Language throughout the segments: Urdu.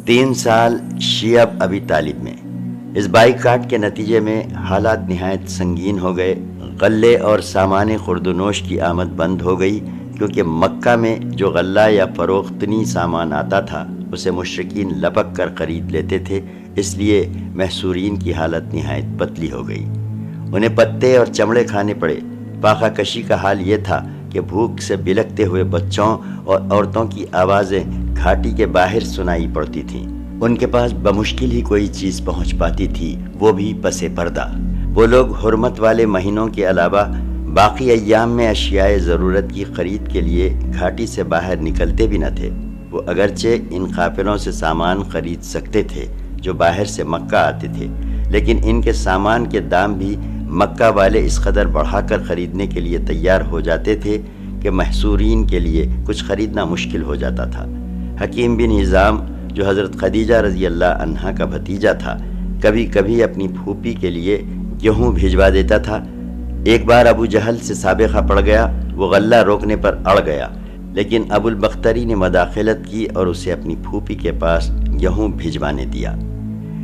3 سال شیعہ ابی طالب میں۔ اس بائیکاٹ کے نتیجے میں حالات نہایت سنگین ہو گئے۔ غلے اور سامان خوردونوش کی آمد بند ہو گئی، کیونکہ مکہ میں جو غلہ یا فروختنی سامان آتا تھا اسے مشرکین لپک کر خرید لیتے تھے، اس لیے محصورین کی حالت نہایت پتلی ہو گئی۔ انہیں پتے اور چمڑے کھانے پڑے۔ پاخہ کشی کا حال یہ تھا کہ بھوک سے بلکتے ہوئے بچوں اور عورتوں کی آوازیں گھاٹی کے باہر سنائی پڑتی تھیں۔ ان کے پاس بمشکل ہی کوئی چیز پہنچ پاتی تھی، وہ بھی پس پردہ۔ وہ لوگ حرمت والے مہینوں کے علاوہ باقی ایام میں اشیاء ضرورت کی خرید کے لیے گھاٹی سے باہر نکلتے بھی نہ تھے۔ وہ اگرچہ ان قافلوں سے سامان خرید سکتے تھے جو باہر سے مکہ آتے تھے، لیکن ان کے سامان کے دام بھی مکہ والے اس قدر بڑھا کر خریدنے کے لیے تیار ہو جاتے تھے کہ محصورین کے لیے کچھ خریدنا مشکل ہو جاتا تھا۔ حکیم بن ہزام جو حضرت خدیجہ رضی اللہ عنہا کا بھتیجا تھا، کبھی کبھی اپنی پھوپھی کے لیے گیہوں بھیجوا دیتا تھا۔ ایک بار ابو جہل سے سابقہ پڑ گیا، وہ غلہ روکنے پر اڑ گیا، لیکن ابو البختری نے مداخلت کی اور اسے اپنی پھوپھی کے پاس گیہوں بھیجوانے دیا۔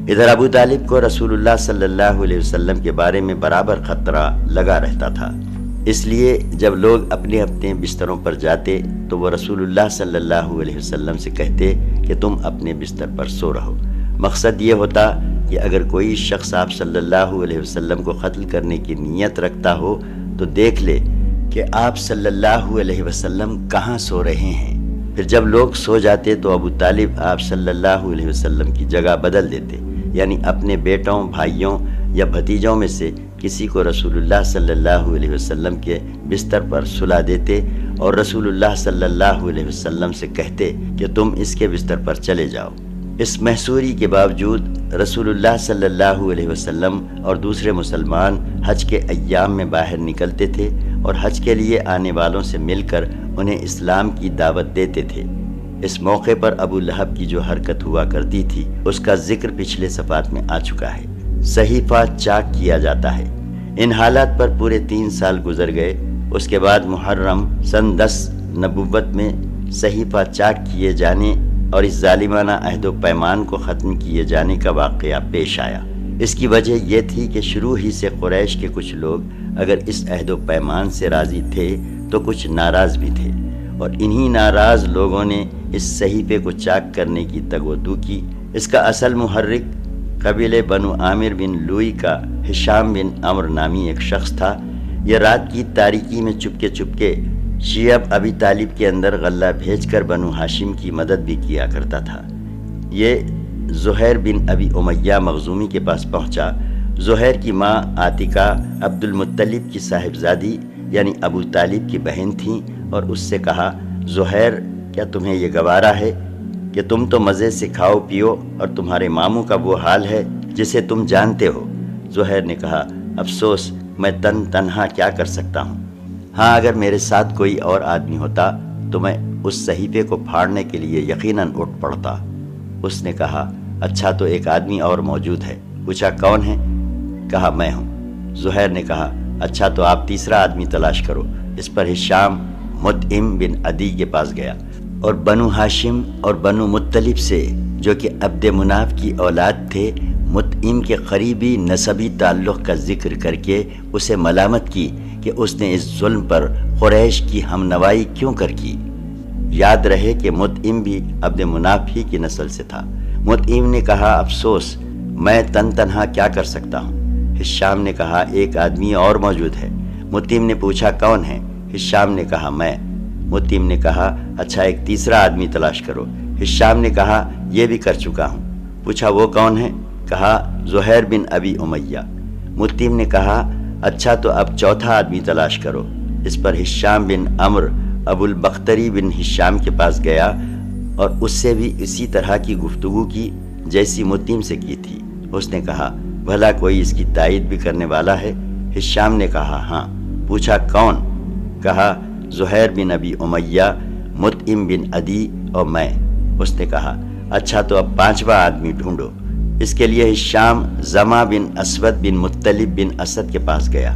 ادھر ابو طالب کو رسول اللہ صلی اللہ علیہ وسلم کے بارے میں برابر خطرہ لگا رہتا تھا، اس لیے جب لوگ اپنے اپنے بستروں پر جاتے تو وہ رسول اللہ صلی اللہ علیہ وسلم سے کہتے کہ تم اپنے بستر پر سو رہو۔ مقصد یہ ہوتا کہ اگر کوئی شخص آپ صلی اللہ علیہ وسلم کو قتل کرنے کی نیت رکھتا ہو تو دیکھ لے کہ آپ صلی اللہ علیہ وسلم کہاں سو رہے ہیں۔ پھر جب لوگ سو جاتے تو ابو طالب آپ صلی اللہ علیہ وسلم کی جگہ بدل دیتے، یعنی اپنے بیٹوں، بھائیوں یا بھتیجوں میں سے کسی کو رسول اللہ صلی اللہ علیہ وسلم کے بستر پر سلا دیتے اور رسول اللہ صلی اللہ علیہ وسلم سے کہتے کہ تم اس کے بستر پر چلے جاؤ۔ اس محصوری کے باوجود رسول اللہ صلی اللہ علیہ وسلم اور دوسرے مسلمان حج کے ایام میں باہر نکلتے تھے اور حج کے لیے آنے والوں سے مل کر انہیں اسلام کی دعوت دیتے تھے۔ اس موقع پر ابو لہب کی جو حرکت ہوا کرتی تھی اس کا ذکر پچھلے صفحات میں آ چکا ہے۔ صحیفہ چاک کیا جاتا ہے۔ ان حالات پر پورے 3 سال گزر گئے۔ اس کے بعد محرم سن 10 نبوت میں صحیفہ چاک کیے جانے اور اس ظالمانہ عہد و پیمان کو ختم کیے جانے کا واقعہ پیش آیا۔ اس کی وجہ یہ تھی کہ شروع ہی سے قریش کے کچھ لوگ اگر اس عہد و پیمان سے راضی تھے تو کچھ ناراض بھی تھے، اور انہی ناراض لوگوں نے اس صحیفے کو چاک کرنے کی تگ و دو کی۔ اس کا اصل محرک قبیلے بنو عامر بن لوئی کا ہشام بن عمر نامی ایک شخص تھا۔ یہ رات کی تاریکی میں چپکے شیعہ ابی طالب کے اندر غلہ بھیج کر بنو ہاشم کی مدد بھی کیا کرتا تھا۔ یہ زہیر بن ابی امیہ مخزومی کے پاس پہنچا۔ زہیر کی ماں عاتکہ عبد المطلب کی صاحبزادی یعنی ابو طالب کی بہن تھیں، اور اس سے کہا، زہیر کیا تمہیں یہ گوارا ہے کہ تم تو مزے سے کھاؤ پیو اور تمہارے ماموں کا وہ حال ہے جسے تم جانتے ہو؟ زہیر نے کہا، افسوس، میں تنہا کیا کر سکتا ہوں؟ ہاں، اگر میرے ساتھ کوئی اور آدمی ہوتا تو میں اس صحیفے کو پھاڑنے کے لیے یقیناً اٹھ پڑتا۔ اس نے کہا، اچھا تو ایک آدمی اور موجود ہے۔ پوچھا، کون ہے؟ کہا، میں ہوں۔ زہیر نے کہا، اچھا تو آپ تیسرا آدمی تلاش کرو۔ اس پر ہشام مطعم بن عدی کے پاس گیا اور بنو ہاشم اور بنو مطلب سے جو کہ عبد مناف کی اولاد تھے، مطعم کے قریبی نسبی تعلق کا ذکر کر کے اسے ملامت کی کہ اس نے اس ظلم پر قریش کی ہم نوائی کیوں کر کی۔ یاد رہے کہ مطعم بھی عبد مناف ہی کی نسل سے تھا۔ مطعم نے کہا، افسوس، میں تنہا کیا کر سکتا ہوں؟ ہشام نے کہا، ایک آدمی اور موجود ہے۔ مطعم نے پوچھا، کون ہے؟ ہشام نے کہا، میں۔ مطعم نے کہا، اچھا ایک تیسرا آدمی تلاش کرو۔ ہشام نے کہا، یہ بھی کر چکا ہوں۔ پوچھا، وہ کون ہے؟ کہا، زہیر بن ابی امیہ۔ مطعم نے کہا، اچھا تو اب چوتھا آدمی تلاش کرو۔ اس پر ہشام بن عمر ابو البختری بن ہشام کے پاس گیا اور اس سے بھی اسی طرح کی گفتگو کی جیسی مطعم سے کی تھی۔ اس نے کہا، بھلا کوئی اس کی تائید بھی کرنے والا ہے؟ ہشام نے کہا، ہاں۔ پوچھا، کون؟ کہا، زہیر بن ابی امیہ، مطعم بن عدی اور میں۔ اس نے کہا، اچھا تو اب پانچواں آدمی ڈھونڈو۔ اس کے لیے ہشام زما بن اسود بن مطلب بن اسد کے پاس گیا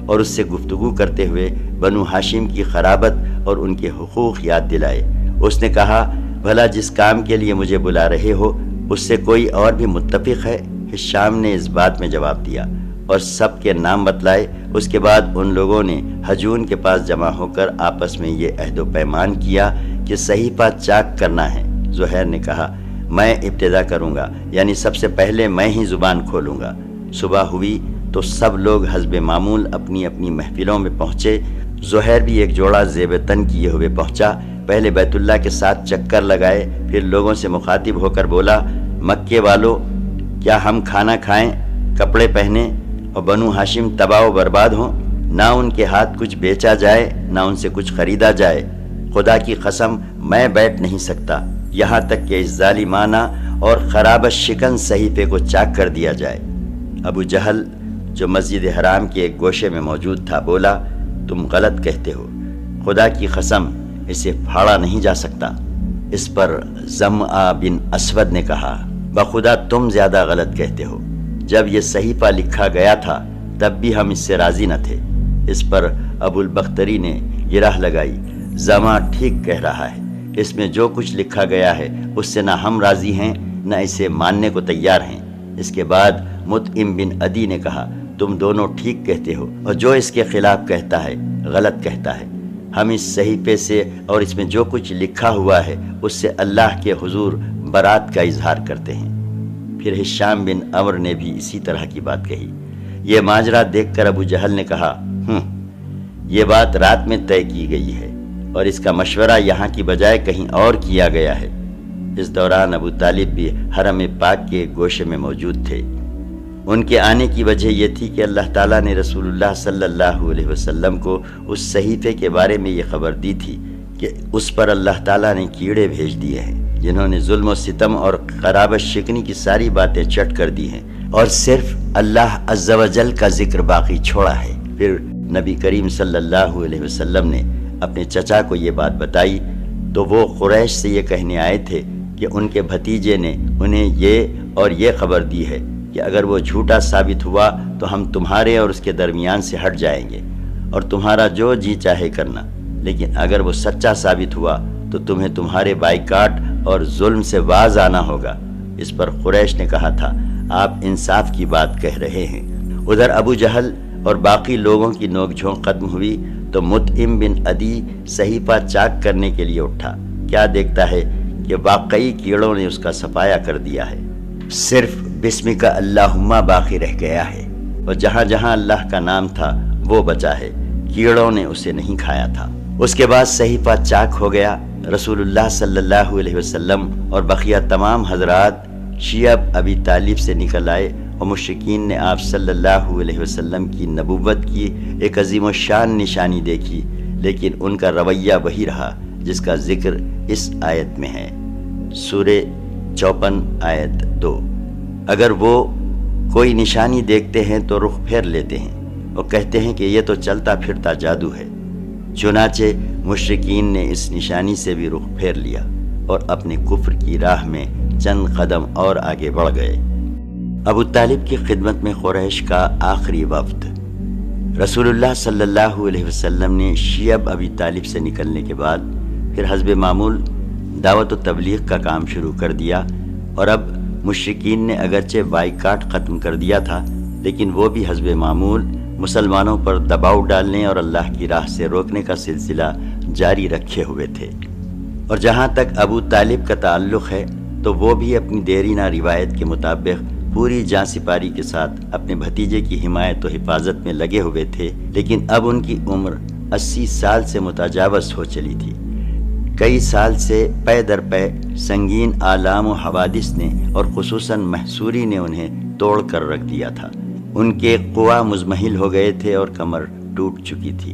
اور اس سے گفتگو کرتے ہوئے بنو ہاشم کی خرابت اور ان کے حقوق یاد دلائے۔ اس نے کہا، بھلا جس کام کے لیے مجھے بلا رہے ہو اس سے کوئی اور بھی متفق ہے؟ ہشام نے اس بات میں جواب دیا اور سب کے نام بتلائے۔ اس کے بعد ان لوگوں نے ہجون کے پاس جمع ہو کر آپس میں یہ عہد و پیمان کیا کہ صحیفہ چاک کرنا ہے۔ زہیر نے کہا میں ابتدا کروں گا، یعنی سب سے پہلے میں ہی زبان کھولوں گا۔ صبح ہوئی تو سب لوگ حسب معمول اپنی اپنی محفلوں میں پہنچے۔ زہیر بھی ایک جوڑا زیب تن کیے ہوئے پہنچا۔ پہلے بیت اللہ کے ساتھ چکر لگائے، پھر لوگوں سے مخاطب ہو کر بولا مکے والو، کیا ہم کھانا کھائیں، کپڑے پہنیں اور بنو ہاشم تباہ و برباد ہوں؟ نہ ان کے ہاتھ کچھ بیچا جائے نہ ان سے کچھ خریدا جائے۔ خدا کی قسم میں بیٹھ نہیں سکتا یہاں تک کہ اس ظالمانہ اور خرابت شکن صحیفے کو چاک کر دیا جائے۔ ابو جہل جو مسجد حرام کے ایک گوشے میں موجود تھا بولا تم غلط کہتے ہو، خدا کی قسم اسے پھاڑا نہیں جا سکتا۔ اس پر زمعہ بن اسود نے کہا بخدا تم زیادہ غلط کہتے ہو، جب یہ صحیفہ لکھا گیا تھا تب بھی ہم اس سے راضی نہ تھے۔ اس پر ابو البختری نے گرہ لگائی زمعہ ٹھیک کہہ رہا ہے، اس میں جو کچھ لکھا گیا ہے اس سے نہ ہم راضی ہیں نہ اسے ماننے کو تیار ہیں۔ اس کے بعد مطعم بن عدی نے کہا تم دونوں ٹھیک کہتے ہو اور جو اس کے خلاف کہتا ہے غلط کہتا ہے۔ ہم اس صحیفے سے اور اس میں جو کچھ لکھا ہوا ہے اس سے اللہ کے حضور برات کا اظہار کرتے ہیں۔ پھر ہشام بن عمر نے بھی اسی طرح کی بات کہی۔ یہ ماجرا دیکھ کر ابو جہل نے کہا یہ بات رات میں طے کی گئی ہے اور اس کا مشورہ یہاں کی بجائے کہیں اور کیا گیا ہے۔ اس دوران ابو طالب بھی حرم پاک کے گوشے میں موجود تھے۔ ان کے آنے کی وجہ یہ تھی کہ اللہ تعالیٰ نے رسول اللہ صلی اللہ علیہ وسلم کو اس صحیفے کے بارے میں یہ خبر دی تھی کہ اس پر اللہ تعالیٰ نے کیڑے بھیج دیے ہیں جنہوں نے ظلم و ستم اور خرابت شکنی کی ساری باتیں چٹ کر دی ہیں اور صرف اللہ عز و جل کا ذکر باقی چھوڑا ہے۔ پھر نبی کریم صلی اللہ علیہ وسلم نے اپنے چچا کو یہ بات بتائی تو وہ قریش سے یہ کہنے آئے تھے کہ ان کے بھتیجے نے انہیں یہ اور یہ خبر دی ہے کہ اگر وہ جھوٹا ثابت ہوا تو ہم تمہارے اور اس کے درمیان سے ہٹ جائیں گے اور تمہارا جو جی چاہے کرنا، لیکن اگر وہ سچا ثابت ہوا تو تمہیں تمہارے بائیکاٹ اور ظلم سے باز آنا ہوگا۔ اس پر قریش نے کہا تھا آپ انصاف کی بات کہہ رہے ہیں۔ ادھر ابو جہل اور باقی لوگوں کی نوک جھونک ختم ہوئی تو مطعم بن عدی صحیفہ چاک کرنے کے لیے اٹھا۔ کیا دیکھتا ہے کہ واقعی کیڑوں نے اس کا صفایا کر دیا ہے، صرف بسم کا اللہم باقی رہ گیا ہے اور جہاں جہاں اللہ کا نام تھا وہ بچا ہے، کیڑوں نے اسے نہیں کھایا تھا۔ اس کے بعد صحیفہ چاک ہو گیا۔ رسول اللہ صلی اللہ علیہ وسلم اور بقیہ تمام حضرات شیعہ ابی طالب سے نکل آئے اور مشرکین نے آپ صلی اللہ علیہ وسلم کی نبوت کی ایک عظیم الشان نشانی دیکھی، لیکن ان کا رویہ وہی رہا جس کا ذکر اس آیت میں ہے، سورہ 54 آیت 2۔ اگر وہ کوئی نشانی دیکھتے ہیں تو رخ پھیر لیتے ہیں اور کہتے ہیں کہ یہ تو چلتا پھرتا جادو ہے۔ چنانچہ مشرکین نے اس نشانی سے بھی رخ پھیر لیا اور اپنے کفر کی راہ میں چند قدم اور آگے بڑھ گئے۔ ابو طالب کی خدمت میں قریش کا آخری وفد۔ رسول اللہ صلی اللہ علیہ وسلم نے شیعہ ابی طالب سے نکلنے کے بعد پھر حسب معمول دعوت و تبلیغ کا کام شروع کر دیا، اور اب مشرکین نے اگرچہ بائیکاٹ ختم کر دیا تھا لیکن وہ بھی حسب معمول مسلمانوں پر دباؤ ڈالنے اور اللہ کی راہ سے روکنے کا سلسلہ جاری رکھے ہوئے تھے۔ اور جہاں تک ابو طالب کا تعلق ہے تو وہ بھی اپنی دیرینہ روایت کے مطابق پوری جاں سپاری کے ساتھ اپنے بھتیجے کی حمایت و حفاظت میں لگے ہوئے تھے، لیکن اب ان کی عمر 80 سال سے متجاوز ہو چلی تھی۔ کئی سال سے پے در پے سنگین آلام و حوادث نے اور خصوصاً محصوری نے انہیں توڑ کر رکھ دیا تھا۔ ان کے قوا مزمحل ہو گئے تھے اور کمر ٹوٹ چکی تھی۔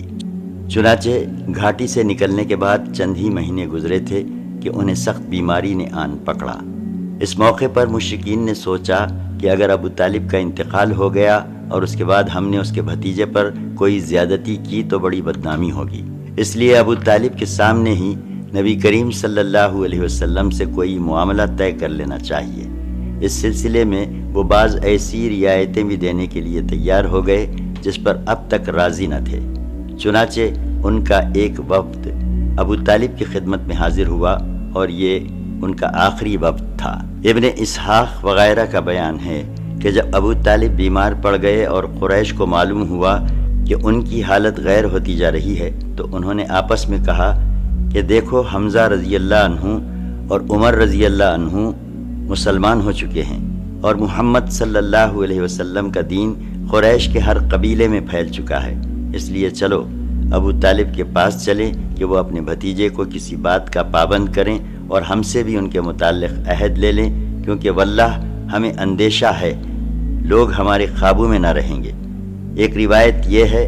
چنانچہ گھاٹی سے نکلنے کے بعد چند ہی مہینے گزرے تھے کہ انہیں سخت بیماری نے آن پکڑا۔ اس موقع پر مشرکین نے سوچا کہ اگر ابو طالب کا انتقال ہو گیا اور اس کے بعد ہم نے اس کے بھتیجے پر کوئی زیادتی کی تو بڑی بدنامی ہوگی، اس لیے ابو طالب کے سامنے ہی نبی کریم صلی اللہ علیہ وسلم سے کوئی معاملہ طے کر لینا چاہیے۔ اس سلسلے میں وہ بعض ایسی رعایتیں بھی دینے کے لیے تیار ہو گئے جس پر اب تک راضی نہ تھے۔ چنانچہ ان کا ایک وفد ابو طالب کی خدمت میں حاضر ہوا اور یہ ان کا آخری وفد تھا۔ ابن اسحاق وغیرہ کا بیان ہے کہ جب ابو طالب بیمار پڑ گئے اور قریش کو معلوم ہوا کہ ان کی حالت غیر ہوتی جا رہی ہے تو انہوں نے آپس میں کہا کہ دیکھو حمزہ رضی اللہ عنہ اور عمر رضی اللہ عنہ مسلمان ہو چکے ہیں اور محمد صلی اللہ علیہ وسلم کا دین قریش کے ہر قبیلے میں پھیل چکا ہے، اس لیے چلو ابو طالب کے پاس چلیں کہ وہ اپنے بھتیجے کو کسی بات کا پابند کریں اور ہم سے بھی ان کے متعلق عہد لے لیں، کیونکہ واللہ ہمیں اندیشہ ہے لوگ ہمارے قابو میں نہ رہیں گے۔ ایک روایت یہ ہے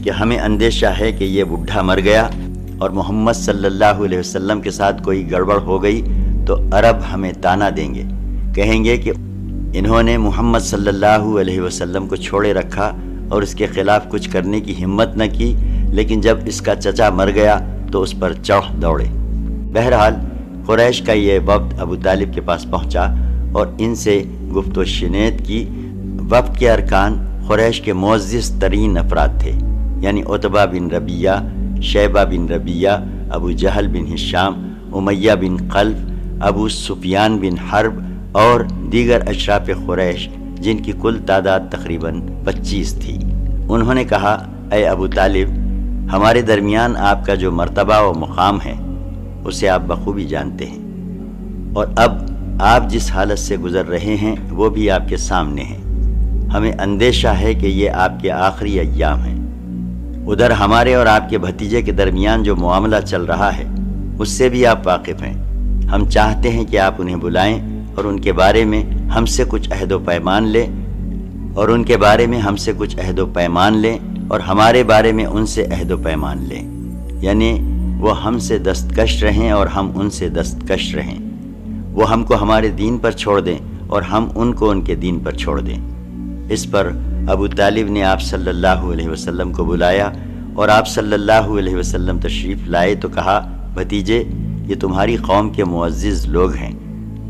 کہ ہمیں اندیشہ ہے کہ یہ بڈھا مر گیا اور محمد صلی اللہ علیہ وسلم کے ساتھ کوئی گڑبڑ ہو گئی تو عرب ہمیں طعنہ دیں گے، کہیں گے کہ انہوں نے محمد صلی اللہ علیہ وسلم کو چھوڑے رکھا اور اس کے خلاف کچھ کرنے کی ہمت نہ کی، لیکن جب اس کا چچا مر گیا تو اس پر چڑھ دوڑے۔ بہرحال قریش کا یہ وفد ابو طالب کے پاس پہنچا اور ان سے گفت و شنید کی۔ وفد کے ارکان قریش کے معزز ترین افراد تھے، یعنی عتبہ بن ربیہ، شیبہ بن ربیہ، ابو جہل بن ہشام، امیہ بن خلف، ابو سفیان بن حرب اور دیگر اشراف قریش، جن کی کل تعداد تقریباً 25 تھی۔ انہوں نے کہا، اے ابو طالب، ہمارے درمیان آپ کا جو مرتبہ و مقام ہے اسے آپ بخوبی جانتے ہیں، اور اب آپ جس حالت سے گزر رہے ہیں وہ بھی آپ کے سامنے ہے۔ ہمیں اندیشہ ہے کہ یہ آپ کے آخری ایام ہیں۔ ادھر ہمارے اور آپ کے بھتیجے کے درمیان جو معاملہ چل رہا ہے اس سے بھی آپ واقف ہیں۔ ہم چاہتے ہیں کہ آپ انہیں بلائیں اور ان کے بارے میں ہم سے کچھ عہد و پیمان لیں اور ہمارے بارے میں ان سے عہد و پیمان لیں، یعنی وہ ہم سے دستکش رہیں اور ہم ان سے دستکش رہیں، وہ ہم کو ہمارے دین پر چھوڑ دیں اور ہم ان کو ان کے دین پر چھوڑ دیں۔ اس پر ابو طالب نے آپ صلی اللہ علیہ وسلم کو بلایا اور آپ صلی اللہ علیہ وسلم تشریف لائے تو کہا، بھتیجے، یہ تمہاری قوم کے معزز لوگ ہیں،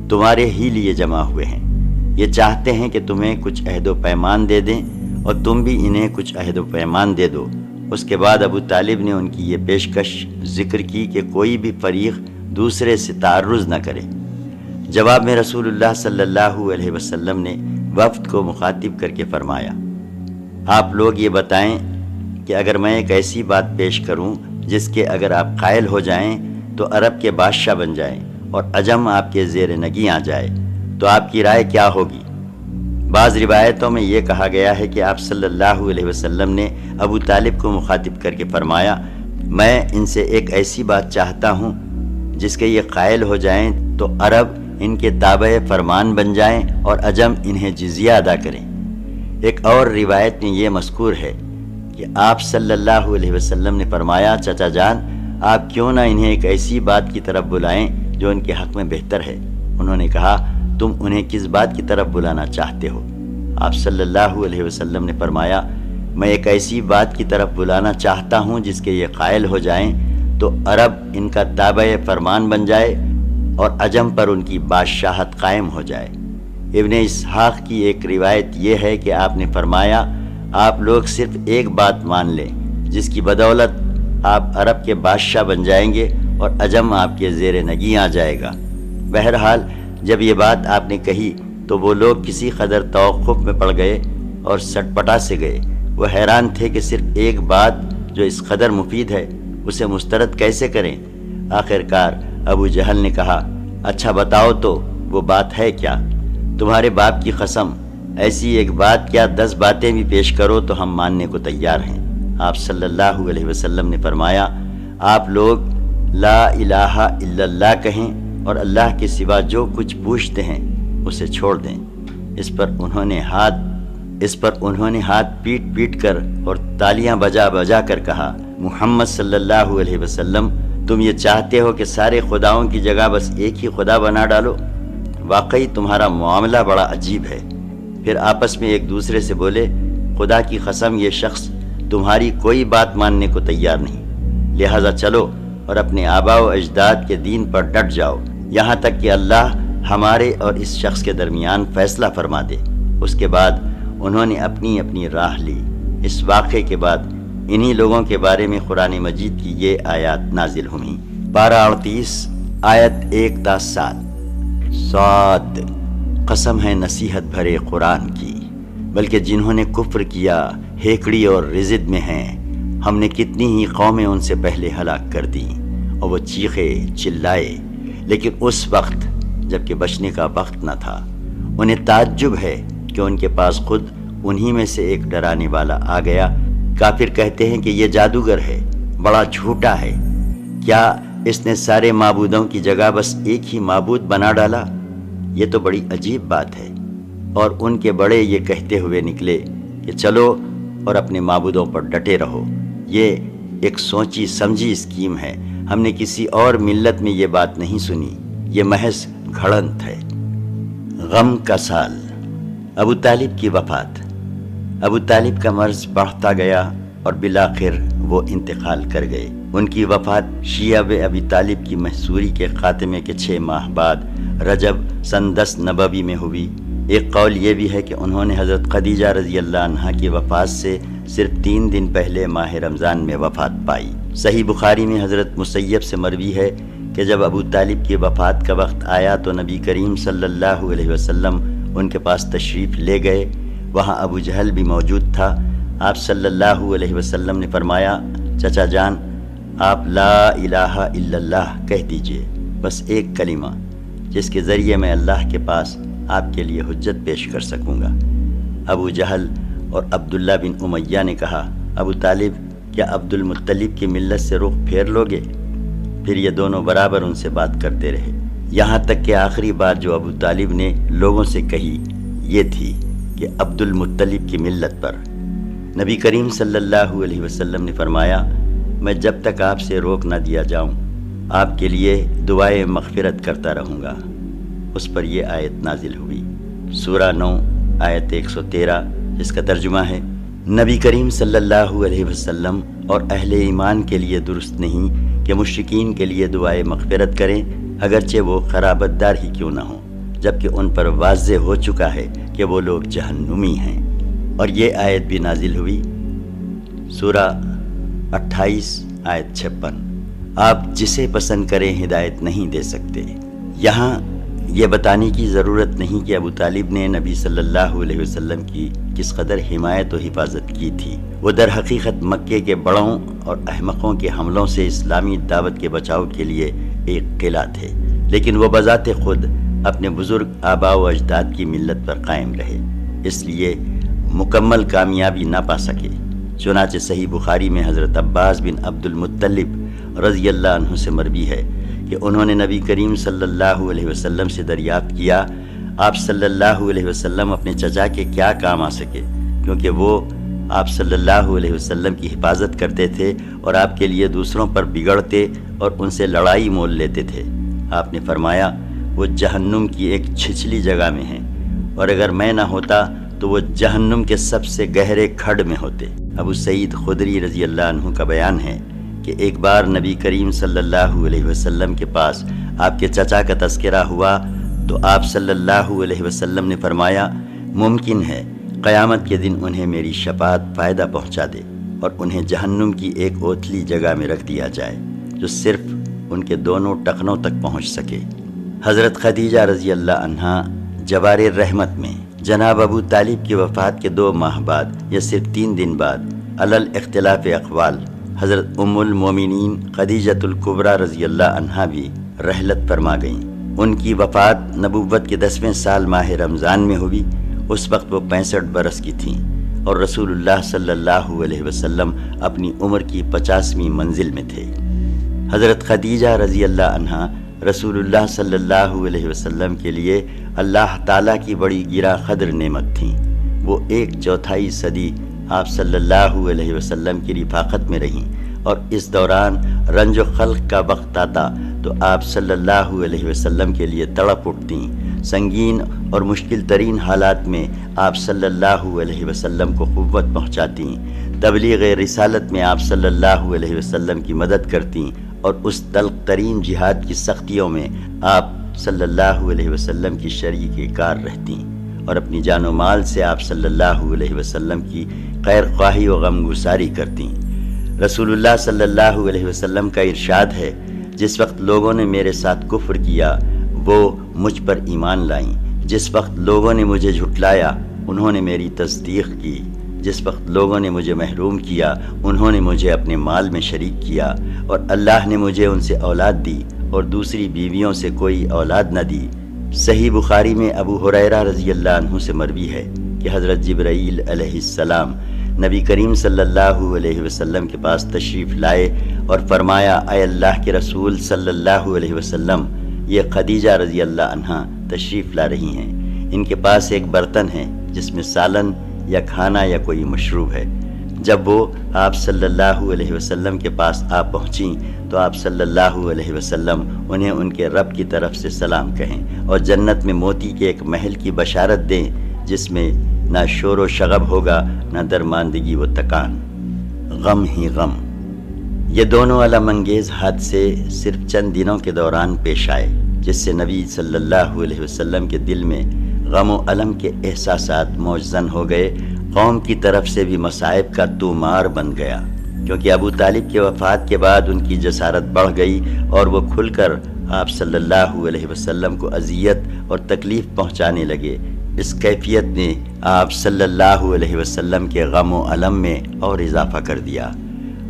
تمہارے ہی لیے جمع ہوئے ہیں، یہ چاہتے ہیں کہ تمہیں کچھ عہد و پیمان دے دیں اور تم بھی انہیں کچھ عہد و پیمان دے دو۔ اس کے بعد ابو طالب نے ان کی یہ پیشکش ذکر کی کہ کوئی بھی فریق دوسرے سے تعرض نہ کرے۔ جواب میں رسول اللہ صلی اللہ علیہ وسلم نے وفد کو مخاطب کر کے فرمایا، آپ لوگ یہ بتائیں کہ اگر میں ایک ایسی بات پیش کروں جس کے اگر آپ قائل ہو جائیں تو عرب کے بادشاہ بن جائیں اور عجم آپ کے زیر نگیں آ جائے تو آپ کی رائے کیا ہوگی؟ بعض روایتوں میں یہ کہا گیا ہے کہ آپ صلی اللہ علیہ وسلم نے ابو طالب کو مخاطب کر کے فرمایا، میں ان سے ایک ایسی بات چاہتا ہوں جس کے یہ قائل ہو جائیں تو عرب ان کے تابع فرمان بن جائیں اور عجم انہیں جزیہ ادا کریں۔ ایک اور روایت میں یہ مذکور ہے کہ آپ صلی اللہ علیہ وسلم نے فرمایا، چچا جان، آپ کیوں نہ انہیں ایک ایسی بات کی طرف بلائیں جو ان کے حق میں بہتر ہے۔ انہوں نے کہا، تم انہیں کس بات کی طرف بلانا چاہتے ہو؟ آپ صلی اللہ علیہ وسلم نے فرمایا، میں ایک ایسی بات کی طرف بلانا چاہتا ہوں جس کے یہ قائل ہو جائیں تو عرب ان کا تابع فرمان بن جائے اور عجم پر ان کی بادشاہت قائم ہو جائے۔ ابن اسحاق کی ایک روایت یہ ہے کہ آپ نے فرمایا، آپ لوگ صرف ایک بات مان لیں جس کی بدولت آپ عرب کے بادشاہ بن جائیں گے اور عجم آپ کے زیر نگیں آ جائے گا۔ بہرحال جب یہ بات آپ نے کہی تو وہ لوگ کسی قدر توقف میں پڑ گئے اور سٹ پٹا سے گئے۔ وہ حیران تھے کہ صرف ایک بات جو اس قدر مفید ہے اسے مسترد کیسے کریں۔ آخرکار ابو جہل نے کہا، اچھا بتاؤ تو وہ بات ہے کیا؟ تمہارے باپ کی قسم، ایسی ایک بات کیا 10 باتیں بھی پیش کرو تو ہم ماننے کو تیار ہیں۔ آپ صلی اللہ علیہ وسلم نے فرمایا، آپ لوگ لا الہ الا اللہ کہیں اور اللہ کے سوا جو کچھ پوچھتے ہیں اسے چھوڑ دیں۔ اس پر انہوں نے ہاتھ پیٹ پیٹ کر اور تالیاں بجا بجا کر کہا، محمد صلی اللہ علیہ وسلم، تم یہ چاہتے ہو کہ سارے خداؤں کی جگہ بس ایک ہی خدا بنا ڈالو؟ واقعی تمہارا معاملہ بڑا عجیب ہے۔ پھر آپس میں ایک دوسرے سے بولے، خدا کی قسم یہ شخص تمہاری کوئی بات ماننے کو تیار نہیں، لہذا چلو اور اپنے آباء و اجداد کے دین پر ڈٹ جاؤ یہاں تک کہ اللہ ہمارے اور اس شخص کے درمیان فیصلہ فرما دے۔ اس کے بعد انہوں نے اپنی اپنی راہ لی۔ اس واقعے کے بعد انہی لوگوں کے بارے میں قرآن مجید کی یہ آیات نازل ہوئیں۔ پارہ 38 آیت 1 تا 7۔ صاد، قسم ہے نصیحت بھرے قرآن کی، بلکہ جنہوں نے کفر کیا ہیکڑی اور رزد میں ہیں، ہم نے کتنی ہی قومیں ان سے پہلے ہلاک کر دیں، اور وہ چیخے چلائے لیکن اس وقت جب کہ بچنے کا وقت نہ تھا۔ انہیں تعجب ہے کہ ان کے پاس خود انہی میں سے ایک ڈرانے والا آ گیا۔ کافر کہتے ہیں کہ یہ جادوگر ہے، بڑا جھوٹا ہے، کیا اس نے سارے معبودوں کی جگہ بس ایک ہی معبود بنا ڈالا؟ یہ تو بڑی عجیب بات ہے۔ اور ان کے بڑے یہ کہتے ہوئے نکلے کہ چلو اور اپنے معبودوں پر ڈٹے رہو، یہ ایک سوچی سمجھی اسکیم ہے، ہم نے کسی اور ملت میں یہ بات نہیں سنی، یہ محض گھڑنت ہے۔ غم کا سال، ابو طالب کی وفات۔ ابو طالب کا مرض بڑھتا گیا اور بالآخر وہ انتقال کر گئے۔ ان کی وفات شیعہ ابی طالب کی محصوری کے خاتمے کے 6 ماہ بعد رجب سن 10 نبوی میں ہوئی۔ ایک قول یہ بھی ہے کہ انہوں نے حضرت خدیجہ رضی اللہ عنہا کی وفات سے صرف 3 دن پہلے ماہ رمضان میں وفات پائی۔ صحیح بخاری میں حضرت مسیب سے مروی ہے کہ جب ابو طالب کی وفات کا وقت آیا تو نبی کریم صلی اللہ علیہ وسلم ان کے پاس تشریف لے گئے۔ وہاں ابو جہل بھی موجود تھا۔ آپ صلی اللہ علیہ وسلم نے فرمایا، چچا جان، آپ لا الہ الا اللہ کہہ دیجئے، بس ایک کلمہ جس کے ذریعے میں اللہ کے پاس آپ کے لیے حجت پیش کر سکوں گا۔ ابو جہل اور عبداللہ بن امیہ نے کہا، ابو طالب، کیا عبد المطلب کی ملت سے رخ پھیر لوگے؟ پھر یہ دونوں برابر ان سے بات کرتے رہے، یہاں تک کہ آخری بات جو ابو طالب نے لوگوں سے کہی یہ تھی کہ عبد المطلب کی ملت پر۔ نبی کریم صلی اللہ علیہ وسلم نے فرمایا، میں جب تک آپ سے روک نہ دیا جاؤں آپ کے لیے دعائے مغفرت کرتا رہوں گا۔ اس پر یہ آیت نازل ہوئی، سورہ 9 آیت 113، جس کا ترجمہ ہے، نبی کریم صلی اللہ علیہ وسلم اور اہل ایمان کے لیے درست نہیں کہ مشرکین کے لیے دعائے مغفرت کریں، اگرچہ وہ قرابت دار ہی کیوں نہ ہوں، جبکہ ان پر واضح ہو چکا ہے کہ وہ لوگ جہنمی ہیں۔ اور یہ آیت بھی نازل ہوئی، سورہ 28 آیت 56، آپ جسے پسند کریں ہدایت نہیں دے سکتے۔ یہاں یہ بتانے کی ضرورت نہیں کہ ابو طالب نے نبی صلی اللہ علیہ وسلم کی کس قدر حمایت و حفاظت کی تھی۔ وہ در حقیقت مکے کے بڑوں اور احمقوں کے حملوں سے اسلامی دعوت کے بچاؤ کے لیے ایک قلعہ تھے، لیکن وہ بذات خود اپنے بزرگ آباء و اجداد کی ملت پر قائم رہے، اس لیے مکمل کامیابی نہ پا سکے۔ چنانچہ صحیح بخاری میں حضرت عباس بن عبد المطلب رضی اللہ عنہ سے مروی ہے کہ انہوں نے نبی کریم صلی اللہ علیہ وسلم سے دریافت کیا، آپ صلی اللہ علیہ وسلم اپنے چچا کے کیا کام آ سکے، کیونکہ وہ آپ صلی اللہ علیہ وسلم کی حفاظت کرتے تھے اور آپ کے لیے دوسروں پر بگڑتے اور ان سے لڑائی مول لیتے تھے۔ آپ نے فرمایا، وہ جہنم کی ایک چھچلی جگہ میں ہیں، اور اگر میں نہ ہوتا تو وہ جہنم کے سب سے گہرے کھڈ میں ہوتے۔ ابو سعید خدری رضی اللہ عنہ کا بیان ہے کہ ایک بار نبی کریم صلی اللہ علیہ وسلم کے پاس آپ کے چچا کا تذکرہ ہوا تو آپ صلی اللہ علیہ وسلم نے فرمایا، ممکن ہے قیامت کے دن انہیں میری شفاعت فائدہ پہنچا دے اور انہیں جہنم کی ایک اوتھلی جگہ میں رکھ دیا جائے جو صرف ان کے دونوں ٹخنوں تک پہنچ سکے۔ حضرت خدیجہ رضی اللہ عنہا جوار رحمت میں جناب ابو طالب کی وفات کے 2 ماہ بعد یا صرف 3 دن بعد علل اختلاف اقوال حضرت ام المومنین خدیجۃ الکبریٰ رضی اللہ عنہا بھی رحلت فرما گئیں۔ ان کی وفات نبوت کے 10ویں سال ماہ رمضان میں ہوئی۔ اس وقت وہ 65 برس کی تھیں اور رسول اللہ صلی اللہ علیہ وسلم اپنی عمر کی 50ویں منزل میں تھے۔ حضرت خدیجہ رضی اللہ عنہا رسول اللہ صلی اللہ علیہ وسلم کے لیے اللہ تعالیٰ کی بڑی گرا قدر نعمت تھیں۔ وہ 1/4 صدی آپ صلی اللہ علیہ وسلم کی رفاقت میں رہیں، اور اس دوران رنج و خلق کا وقت آتا تو آپ صلی اللہ علیہ وسلم کے لیے تڑپ اٹھتیں۔ سنگین اور مشکل ترین حالات میں آپ صلی اللہ علیہ وسلم کو قوت پہنچاتیں، تبلیغ رسالت میں آپ صلی اللہ علیہ وسلم کی مدد کرتیں، اور اس تلخ ترین جہاد کی سختیوں میں آپ صلی اللہ علیہ وسلم کی شریک کار رہتیں، اور اپنی جان و مال سے آپ صلی اللہ علیہ وسلم کی خیر خواہی و غم گساری کرتیں۔ رسول اللہ صلی اللہ علیہ وسلم کا ارشاد ہے، جس وقت لوگوں نے میرے ساتھ کفر کیا وہ مجھ پر ایمان لائیں۔ جس وقت لوگوں نے مجھے جھٹلایا انہوں نے میری تصدیق کی۔ جس وقت لوگوں نے مجھے محروم کیا انہوں نے مجھے اپنے مال میں شریک کیا، اور اللہ نے مجھے ان سے اولاد دی اور دوسری بیویوں سے کوئی اولاد نہ دی۔ صحیح بخاری میں ابو ہریرہ رضی اللہ عنہ سے مروی ہے کہ حضرت جبرائیل علیہ السلام نبی کریم صلی اللہ علیہ وسلم کے پاس تشریف لائے اور فرمایا، اے اللہ کے رسول صلی اللہ علیہ وسلم، یہ خدیجہ رضی اللہ عنہ تشریف لا رہی ہیں۔ ان کے پاس ایک برتن ہے جس میں سالن یا کھانا یا کوئی مشروب ہے۔ جب وہ آپ صلی اللہ علیہ وسلم کے پاس آ پہنچیں تو آپ صلی اللہ علیہ وسلم انہیں ان کے رب کی طرف سے سلام کہیں اور جنت میں موتی کے ایک محل کی بشارت دیں جس میں نہ شور و شغب ہوگا نہ درماندگی و تکان، غم ہی غم۔ یہ دونوں علم انگیز حادثے صرف چند دنوں کے دوران پیش آئے، جس سے نبی صلی اللہ علیہ وسلم کے دل میں غم و علم کے احساسات موجزن ہو گئے۔ قوم کی طرف سے بھی مصائب کا تومار بن گیا، کیونکہ ابو طالب کے وفات کے بعد ان کی جسارت بڑھ گئی اور وہ کھل کر آپ صلی اللہ علیہ وسلم کو اذیت اور تکلیف پہنچانے لگے۔ اس کیفیت نے آپ صلی اللہ علیہ وسلم کے غم و علم میں اور اضافہ کر دیا۔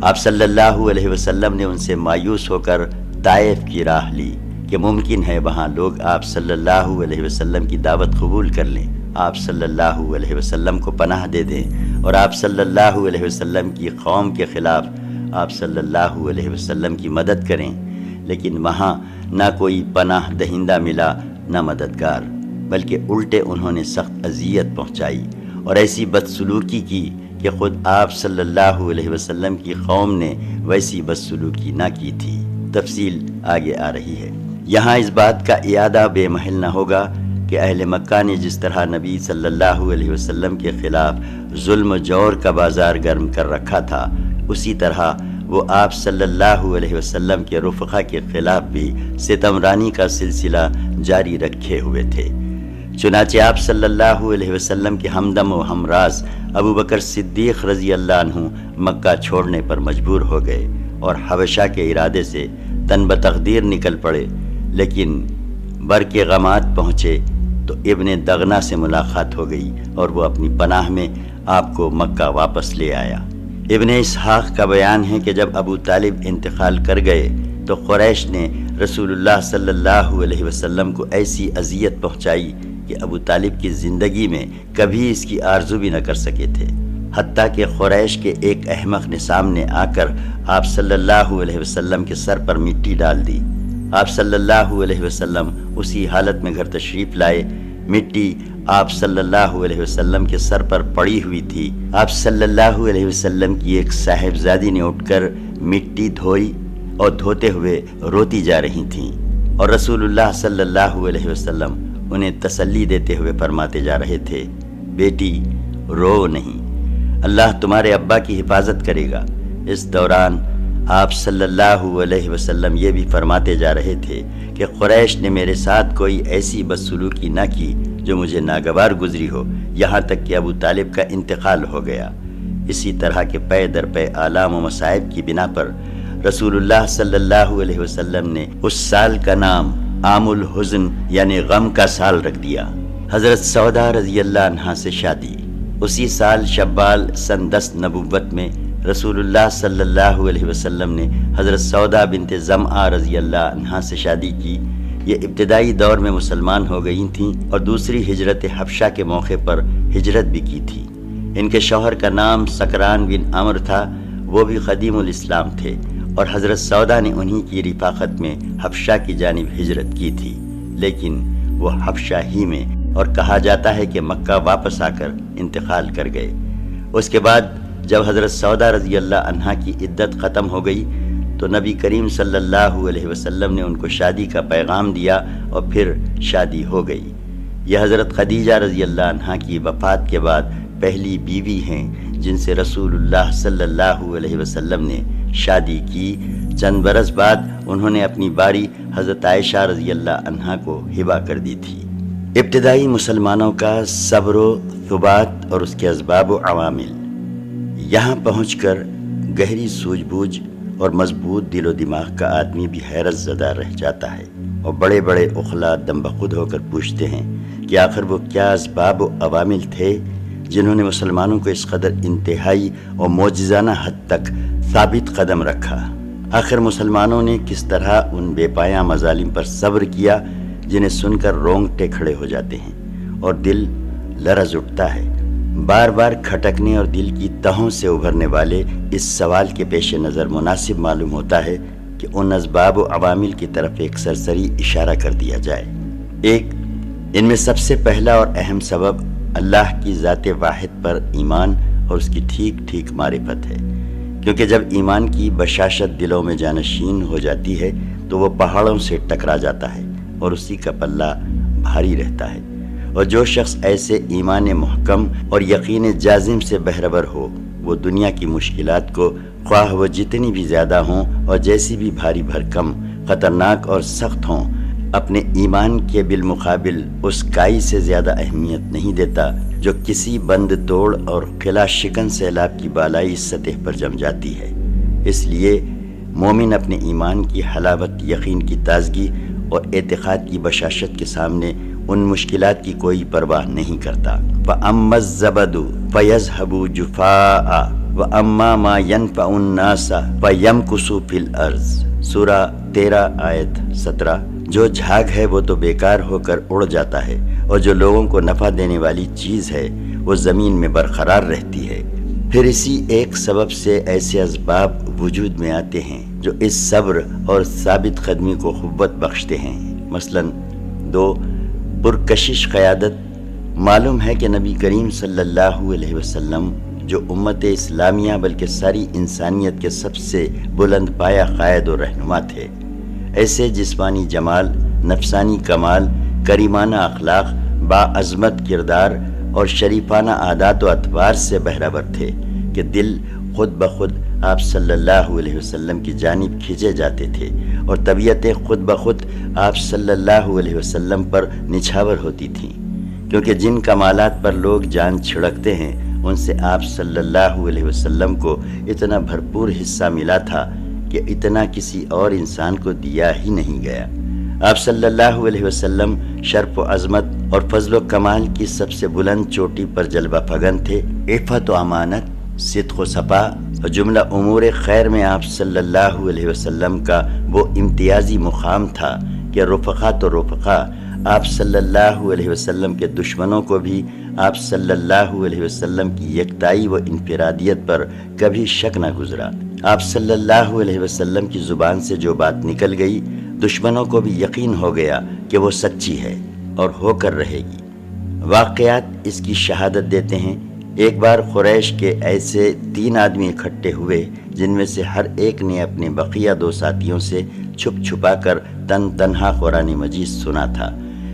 آپ صلی اللہ علیہ وسلم نے ان سے مایوس ہو کر طائف کی راہ لی کہ ممکن ہے وہاں لوگ آپ صلی اللہ علیہ وسلم کی دعوت قبول کر لیں، آپ صلی اللہ علیہ وسلم کو پناہ دے دیں اور آپ صلی اللہ علیہ وسلم کی قوم کے خلاف آپ صلی اللہ علیہ وسلم کی مدد کریں، لیکن وہاں نہ کوئی پناہ دہندہ ملا نہ مددگار، بلکہ الٹے انہوں نے سخت اذیت پہنچائی اور ایسی بدسلوکی کی کہ خود آپ صلی اللہ علیہ وسلم کی قوم نے ویسی بدسلوکی نہ کی تھی۔ تفصیل آگے آ رہی ہے۔ یہاں اس بات کا اعادہ بے محل نہ ہوگا کہ اہل مکہ نے جس طرح نبی صلی اللہ علیہ وسلم کے خلاف ظلم و جور کا بازار گرم کر رکھا تھا، اسی طرح وہ آپ صلی اللہ علیہ وسلم کے رفقا کے خلاف بھی ستمرانی کا سلسلہ جاری رکھے ہوئے تھے۔ چنانچہ آپ صلی اللہ علیہ وسلم کے ہمدم و ہمراز ابو بکر صدیق رضی اللہ عنہ مکہ چھوڑنے پر مجبور ہو گئے اور حبشہ کے ارادے سے تن بتقدیر نکل پڑے، لیکن برق غمات پہنچے تو ابن دغنہ سے ملاقات ہو گئی اور وہ اپنی پناہ میں آپ کو مکہ واپس لے آیا۔ ابن اسحاق کا بیان ہے کہ جب ابو طالب انتقال کر گئے تو قریش نے رسول اللہ صلی اللہ علیہ وسلم کو ایسی اذیت پہنچائی کہ ابو طالب کی زندگی میں کبھی اس کی آرزو بھی نہ کر سکے تھے، حتیٰ کہ قریش کے ایک احمق نے سامنے آ کر آپ صلی اللہ علیہ وسلم کے سر پر مٹی ڈال دی۔ آپ صلی اللہ علیہ وسلم اسی حالت میں گھر تشریف لائے۔ مٹی آپ صلی اللہ علیہ وسلم کے سر پر پڑی ہوئی تھی۔ آپ صلی اللہ علیہ وسلم کی ایک صاحبزادی نے اٹھ کر مٹی دھوئی اور دھوتے ہوئے روتی جا رہی تھیں، اور رسول اللہ صلی اللہ علیہ وسلم انہیں تسلی دیتے ہوئے فرماتے جا رہے تھے، بیٹی رو نہیں، اللہ تمہارے ابا کی حفاظت کرے گا۔ اس دوران آپ صلی اللہ علیہ وسلم یہ بھی فرماتے جا رہے تھے کہ قریش نے میرے ساتھ کوئی ایسی بدسلوکی نہ کی جو مجھے ناگوار گزری ہو، یہاں تک کہ ابو طالب کا انتقال ہو گیا۔ اسی طرح کے پے در پے آلام و مصائب کی بنا پر رسول اللہ صلی اللہ علیہ وسلم نے اس سال کا نام عام الحزن یعنی غم کا سال رکھ دیا۔ حضرت سودا رضی اللہ عنہا سے شادی۔ اسی سال شوال سن 10 نبوت میں رسول اللہ صلی اللہ علیہ وسلم نے حضرت سودا بنت زمعہ رضی اللہ عنہا سے شادی کی۔ یہ ابتدائی دور میں مسلمان ہو گئی تھیں اور دوسری ہجرت حبشہ کے موقع پر ہجرت بھی کی تھی۔ ان کے شوہر کا نام سکران بن عمر تھا، وہ بھی قدیم الاسلام تھے اور حضرت سودا نے انہی کی رفاقت میں حبشہ کی جانب ہجرت کی تھی، لیکن وہ حبشہ ہی میں، اور کہا جاتا ہے کہ مکہ واپس آ کر انتقال کر گئے۔ اس کے بعد جب حضرت سودا رضی اللہ عنہا کی عدت ختم ہو گئی تو نبی کریم صلی اللہ علیہ وسلم نے ان کو شادی کا پیغام دیا اور پھر شادی ہو گئی۔ یہ حضرت خدیجہ رضی اللہ عنہا کی وفات کے بعد پہلی بیوی ہیں جن سے رسول اللہ صلی اللہ علیہ وسلم نے شادی کی۔ چند برس بعد انہوں نے اپنی باری حضرت عائشہ رضی اللہ عنہا کو ہبہ کر دی تھی۔ ابتدائی مسلمانوں کا صبر و ثبات اور اس کے اسباب و عوامل۔ یہاں پہنچ کر گہری سوجھ بوجھ اور مضبوط دل و دماغ کا آدمی بھی حیرت زدہ رہ جاتا ہے۔ اور بڑے بڑے اخلا دم بخود ہو کر پوچھتے ہیں کہ آخر وہ کیا اسباب و عوامل تھے جنہوں نے مسلمانوں کو اس قدر انتہائی اور معجزانہ حد تک ثابت قدم رکھا۔ آخر مسلمانوں نے کس طرح ان بے پایاں مظالم پر صبر کیا جنہیں سن کر رونگٹے کھڑے ہو جاتے ہیں اور دل لرز اٹھتا ہے۔ بار بار کھٹکنے اور دل کی تہوں سے ابھرنے والے اس سوال کے پیش نظر مناسب معلوم ہوتا ہے کہ ان اسباب و عوامل کی طرف ایک سرسری اشارہ کر دیا جائے۔ ان میں سب سے پہلا اور اہم سبب اللہ کی ذات واحد پر ایمان اور اس کی ٹھیک ٹھیک معرفت ہے، کیونکہ جب ایمان کی بشاشت دلوں میں جانشین ہو جاتی ہے تو وہ پہاڑوں سے ٹکرا جاتا ہے اور اسی کا پلہ بھاری رہتا ہے، اور جو شخص ایسے ایمان محکم اور یقین جازم سے بہرور ہو وہ دنیا کی مشکلات کو خواہ وہ جتنی بھی زیادہ ہوں اور جیسی بھی بھاری بھرکم، خطرناک اور سخت ہوں، اپنے ایمان کے بالمقابل اس کائی سے زیادہ اہمیت نہیں دیتا جو کسی بند توڑ اور قلعہ شکن سیلاب کی بالائی سطح پر جم جاتی ہے۔ اس لیے مومن اپنے ایمان کی حلاوت، یقین کی تازگی اور اعتقاد کی بشاشت کے سامنے ان مشکلات کی کوئی پرواہ نہیں کرتا۔ وَأَمَّا الزَّبَدُ فَيَذْهَبُ جُفَاءً وَأَمَّا مَا يَنْفَعُ النَّاسَ فَيَمْكُثُ فِي الْأَرْضِ، سورہ 13 آیت 17۔ جو جھاگ ہے وہ تو بیکار ہو کر اڑ جاتا ہے، اور جو لوگوں کو نفع دینے والی چیز ہے وہ زمین میں برقرار رہتی ہے۔ پھر اسی ایک سبب سے ایسے اسباب وجود میں آتے ہیں جو اس صبر اور ثابت قدمی کو قوت بخشتے ہیں۔ مثلاً 2، پرکشش قیادت۔ معلوم ہے کہ نبی کریم صلی اللہ علیہ وسلم جو امت اسلامیہ بلکہ ساری انسانیت کے سب سے بلند پایہ قائد و رہنما تھے، ایسے جسمانی جمال، نفسانی کمال، کریمانہ اخلاق، باعظمت کردار اور شریفانہ عادات و اطوار سے بہرور تھے کہ دل خود بخود آپ صلی اللہ علیہ وسلم کی جانب کھینچے جاتے تھے، اور طبیعتیں خود بخود آپ صلی اللہ علیہ وسلم پر نچھاور ہوتی تھیں، کیونکہ جن کمالات پر لوگ جان چھڑکتے ہیں ان سے آپ صلی اللہ علیہ وسلم کو اتنا بھرپور حصہ ملا تھا کہ اتنا کسی اور انسان کو دیا ہی نہیں گیا۔ آپ صلی اللہ علیہ وسلم شرف و عظمت اور فضل و کمال کی سب سے بلند چوٹی پر جلوہ فگن تھے۔ عفت و امانت، صدق و صفا اور جملہ امور خیر میں آپ صلی اللہ علیہ وسلم کا وہ امتیازی مقام تھا کہ رفقا تو رفقا، آپ صلی اللہ علیہ وسلم کے دشمنوں کو بھی آپ صلی اللہ علیہ وسلم کی یکتائی و انفرادیت پر کبھی شک نہ گزرا۔ آپ صلی اللہ علیہ وسلم کی زبان سے جو بات نکل گئی دشمنوں کو بھی یقین ہو گیا کہ وہ سچی ہے اور ہو کر رہے گی۔ واقعات اس کی شہادت دیتے ہیں۔ ایک بار قریش کے ایسے 3 آدمی اکٹھے ہوئے جن میں سے ہر ایک نے اپنے بقیہ 2 ساتھیوں سے چھپ چھپا کر تنہا قرآن مجید سنا تھا،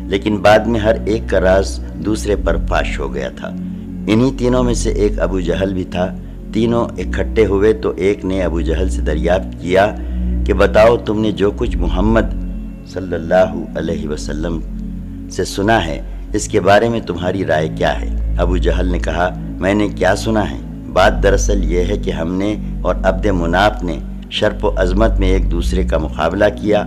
لیکن بعد میں ہر ایک کا راز دوسرے پر فاش ہو گیا تھا۔ انہی تینوں میں سے ایک ابو جہل بھی تھا۔ تینوں اکٹھے ہوئے تو ایک نے ابو جہل سے دریافت کیا کہ بتاؤ، تم نے جو کچھ محمد صلی اللہ علیہ وسلم سے سنا ہے اس کے بارے میں تمہاری رائے کیا ہے؟ ابو جہل نے کہا، میں نے کیا سنا ہے؟ بات دراصل یہ ہے کہ ہم نے اور عبد مناف نے شرف و عظمت میں ایک دوسرے کا مقابلہ کیا۔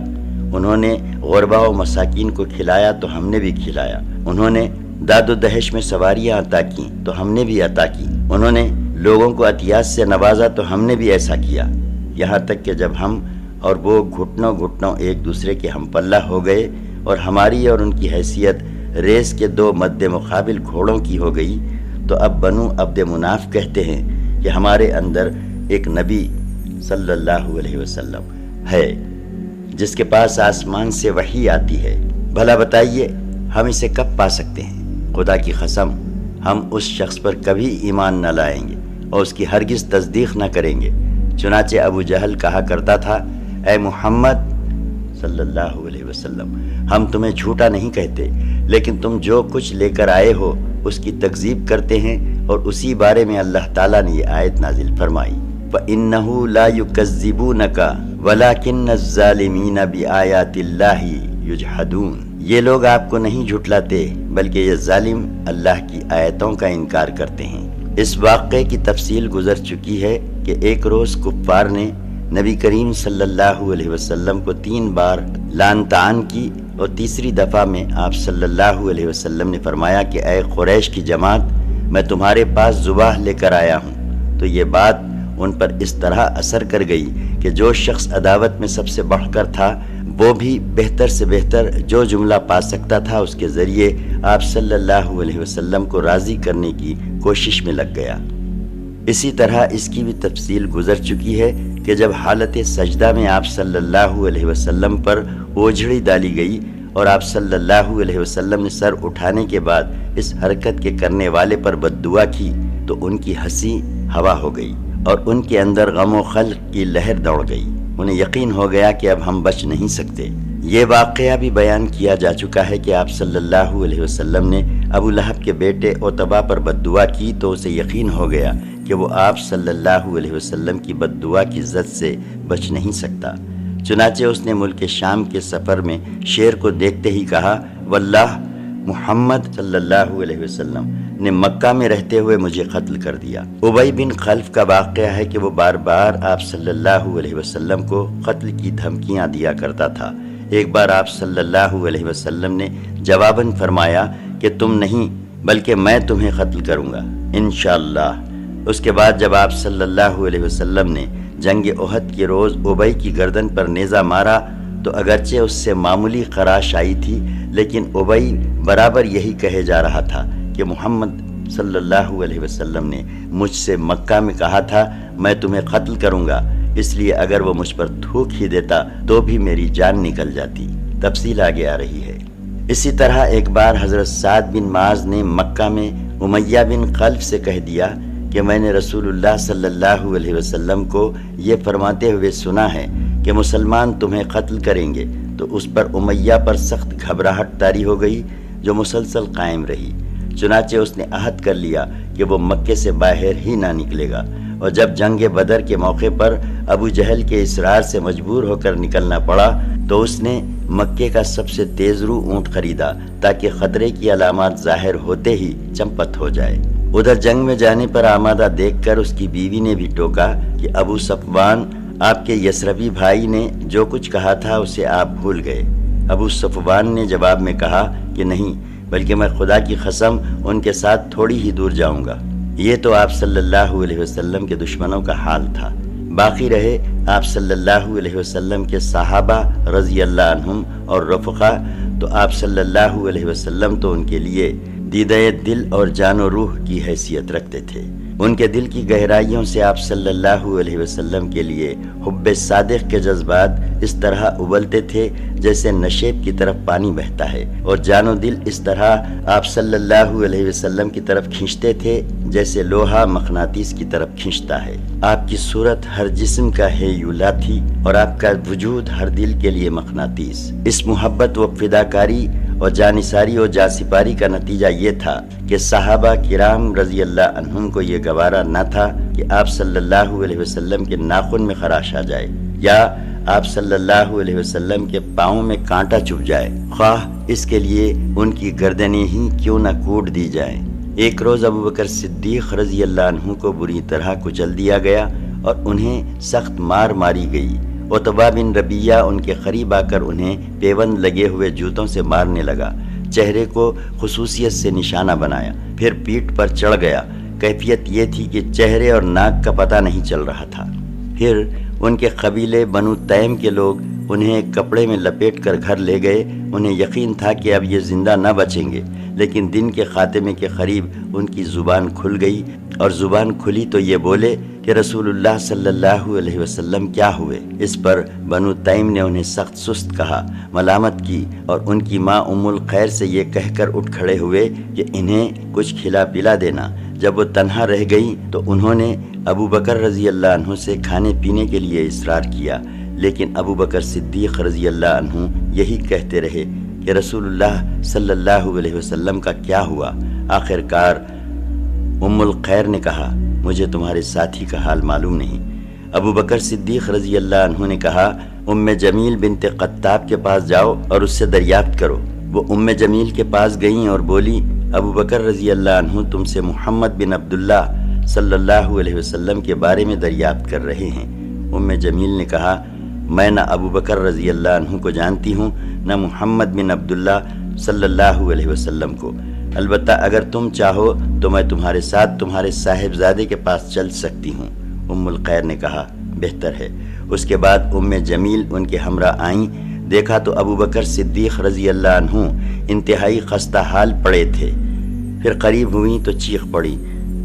انہوں نے غربا و مساکین کو کھلایا تو ہم نے بھی کھلایا، انہوں نے داد و دہش میں سواریاں عطا کی تو ہم نے بھی عطا کی، انہوں نے لوگوں کو عطیات سے نوازا تو ہم نے بھی ایسا کیا، یہاں تک کہ جب ہم اور وہ گھٹنوں گھٹنوں ایک دوسرے کے ہم پلہ ہو گئے اور ہماری اور ان کی حیثیت ریس کے 2 مد مقابل گھوڑوں کی ہو گئی، تو اب بنو عبد مناف کہتے ہیں کہ ہمارے اندر ایک نبی صلی اللہ علیہ وسلم ہے جس کے پاس آسمان سے وحی آتی ہے، بھلا بتائیے ہم اسے کب پا سکتے ہیں؟ خدا کی قسم ہم اس شخص پر کبھی ایمان نہ لائیں گے اور اس کی ہرگز تصدیق نہ کریں گے۔ چنانچہ ابو جہل کہا کرتا تھا، اے محمد صلی اللہ علیہ وسلم، ہم تمہیں جھوٹا نہیں کہتے، لیکن تم جو کچھ لے کر آئے ہو اس کی تکذیب کرتے ہیں، اور اسی بارے میں اللہ تعالیٰ نے یہ آیت نازل فرمائی، فَإِنَّهُ لَا يُكَذِّبُونَكَ وَلَكِنَّ الظَّالِمِينَ بِآيَاتِ اللَّهِ يُجْحَدُونَ۔ یہ لوگ آپ کو نہیں جھٹلاتے بلکہ یہ ظالم اللہ کی آیتوں کا انکار کرتے ہیں۔ اس واقعے کی تفصیل گزر چکی ہے کہ ایک روز کفار نے نبی کریم صلی اللہ علیہ وسلم کو 3 بار لعن طعن کی، اور تیسری دفعہ میں آپ صلی اللہ علیہ وسلم نے فرمایا کہ اے قریش کی جماعت، میں تمہارے پاس ذبح لے کر آیا ہوں۔ تو یہ بات ان پر اس طرح اثر کر گئی کہ جو شخص عداوت میں سب سے بڑھ کر تھا، وہ بھی بہتر سے بہتر جو جملہ پا سکتا تھا اس کے ذریعے آپ صلی اللہ علیہ وسلم کو راضی کرنے کی کوشش میں لگ گیا۔ اسی طرح اس کی بھی تفصیل گزر چکی ہے کہ جب حالت سجدہ میں آپ صلی اللہ علیہ وسلم پر اوجھڑی ڈالی گئی اور آپ صلی اللہ علیہ وسلم نے سر اٹھانے کے بعد اس حرکت کے کرنے والے پر بد دعا کی تو ان کی ہنسی ہوا ہو گئی اور ان کے اندر غم و خلق کی لہر دوڑ گئی۔ انہیں یقین ہو گیا کہ اب ہم بچ نہیں سکتے۔ یہ واقعہ بھی بیان کیا جا چکا ہے کہ آپ صلی اللہ علیہ وسلم نے ابو لہب کے بیٹے عتبہ پر بد دعا کی تو اسے یقین ہو گیا کہ وہ آپ صلی اللہ علیہ وسلم کی بد دعا کی زد سے بچ نہیں سکتا۔ چنانچہ اس نے ملک شام کے سفر میں شیر کو دیکھتے ہی کہا، واللہ محمد صلی اللہ علیہ وسلم نے مکہ میں رہتے ہوئے مجھے قتل کر دیا۔ ابی بن خلف کا واقعہ ہے کہ وہ بار بار آپ صلی اللہ علیہ وسلم کو قتل کی دھمکیاں دیا کرتا تھا۔ ایک بار آپ صلی اللہ علیہ وسلم نے جواباً فرمایا کہ تم نہیں بلکہ میں تمہیں قتل کروں گا انشاءاللہ۔ اس کے بعد جب آپ صلی اللہ علیہ وسلم نے جنگ احد کے روز ابی کی گردن پر نیزہ مارا تو اگرچہ اس سے معمولی خراش آئی تھی، لیکن ابی برابر یہی کہے جا رہا تھا کہ محمد صلی اللہ علیہ وسلم نے مجھ سے مکہ میں کہا تھا میں تمہیں قتل کروں گا، اس لیے اگر وہ مجھ پر تھوک ہی دیتا تو بھی میری جان نکل جاتی۔ تفصیل آگے آ رہی ہے۔ اسی طرح ایک بار حضرت سعد بن معاذ نے مکہ میں امیہ بن خلف سے کہہ دیا کہ میں نے رسول اللہ صلی اللہ علیہ وسلم کو یہ فرماتے ہوئے سنا ہے کہ مسلمان تمہیں قتل کریں گے، تو اس پر امیہ پر سخت گھبراہٹ طاری ہو گئی جو مسلسل قائم رہی۔ چنانچہ اس نے عہد کر لیا کہ وہ مکے سے باہر ہی نہ نکلے گا، اور جب جنگ بدر کے موقع پر ابو جہل کے اصرار سے مجبور ہو کر نکلنا پڑا تو اس نے مکے کا سب سے تیز رو اونٹ خریدا تاکہ خطرے کی علامات ظاہر ہوتے ہی چمپت ہو جائے۔ ادھر جنگ میں جانے پر آمادہ دیکھ کر اس کی بیوی نے بھی ٹوکا کہ ابو صفوان آپ کے یسربی بھائی نے جو کچھ کہا تھا اسے آپ بھول گئے۔ ابو صفوان نے جواب میں کہا کہ نہیں، بلکہ میں خدا کی قسم ان کے ساتھ تھوڑی ہی دور جاؤں گا۔ یہ تو آپ صلی اللہ علیہ وسلم کے دشمنوں کا حال تھا۔ باقی رہے آپ صلی اللہ علیہ وسلم کے صحابہ رضی اللہ عنہم اور رفقا، تو آپ صلی اللہ علیہ وسلم تو ان کے لیے دیدہ دل اور جان و روح کی حیثیت رکھتے تھے۔ ان کے دل کی گہرائیوں سے آپ صلی اللہ علیہ وسلم کے لیے حب صادق کے جذبات اس طرح ابلتے تھے جیسے نشیب کی طرف پانی بہتا ہے، اور جان و دل اس طرح آپ صلی اللہ علیہ وسلم کی طرف کھینچتے تھے جیسے لوہا مغناطیس کی طرف کھینچتا ہے۔ آپ کی صورت ہر جسم کا ہیولا تھی اور آپ کا وجود ہر دل کے لیے مغناطیس۔ اس محبت و فداکاری اور جانثاری و جاسپاری کا نتیجہ یہ تھا کہ صحابہ کرام رضی اللہ عنہم کو یہ گوارا نہ تھا کہ آپ صلی اللہ علیہ وسلم کے ناخن میں خراش آ جائے یا آپ صلی اللہ علیہ وسلم کے پاؤں میں کانٹا چبھ جائے، خواہ اس کے لیے ان کی گردنیں ہی کیوں نہ کوٹ دی جائیں۔ ایک روز ابوبکر صدیق رضی اللہ عنہ کو بری طرح کچل دیا گیا اور انہیں سخت مار ماری گئی۔ عتبہ بن ربیعہ ان کے قریب آ کر انہیں پیوند لگے ہوئے جوتوں سے مارنے لگا، چہرے کو خصوصیت سے نشانہ بنایا، پھر پیٹھ پر چڑھ گیا۔ کیفیت یہ تھی کہ چہرے اور ناک کا پتہ نہیں چل رہا تھا۔ پھر ان کے قبیلے بنو تیم کے لوگ انہیں ایک کپڑے میں لپیٹ کر گھر لے گئے۔ انہیں یقین تھا کہ اب یہ زندہ نہ بچیں گے، لیکن دن کے خاتمے کے قریب ان کی زبان کھل گئی، اور زبان کھلی تو یہ بولے کہ رسول اللہ صلی اللہ علیہ وسلم کیا ہوئے؟ اس پر بنو تیم نے انہیں سخت سست کہا، ملامت کی، اور ان کی ماں ام الخیر سے یہ کہہ کر اٹھ کھڑے ہوئے کہ انہیں کچھ کھلا پلا دینا۔ جب وہ تنہا رہ گئی تو انہوں نے ابو بکر رضی اللہ عنہ سے کھانے پینے کے لیے اصرار کیا، لیکن ابو بکر صدیق رضی اللہ عنہ یہی کہتے رہے کہ رسول اللہ صلی اللہ علیہ وسلم کا کیا ہوا؟ آخر کار ام الخیر نے کہا، مجھے تمہارے ساتھی کا حال معلوم نہیں۔ ابو بکر صدیق رضی اللہ عنہ نے کہا، ام جمیل بنت قطاب کے پاس جاؤ اور اس سے دریافت کرو۔ وہ ام جمیل کے پاس گئیں اور بولی، ابو بکر رضی اللہ عنہ تم سے محمد بن عبداللہ صلی اللہ علیہ وسلم کے بارے میں دریافت کر رہے ہیں۔ جمیل نے کہا میں نہ ابو بکر رضی اللہ عنہ کو جانتی ہوں نہ محمد بن عبداللہ صلی اللہ علیہ وسلم کو، البتہ اگر تم چاہو تو میں تمہارے ساتھ تمہارے صاحبزادے کے پاس چل سکتی ہوں۔ الخیر نے کہا بہتر ہے۔ اس کے بعد جمیل ان کے ہمراہ آئیں، دیکھا تو ابو بکر صدیق رضی اللہ عنہ انتہائی خستہ حال پڑے تھے۔ پھر قریب ہوئیں تو چیخ پڑی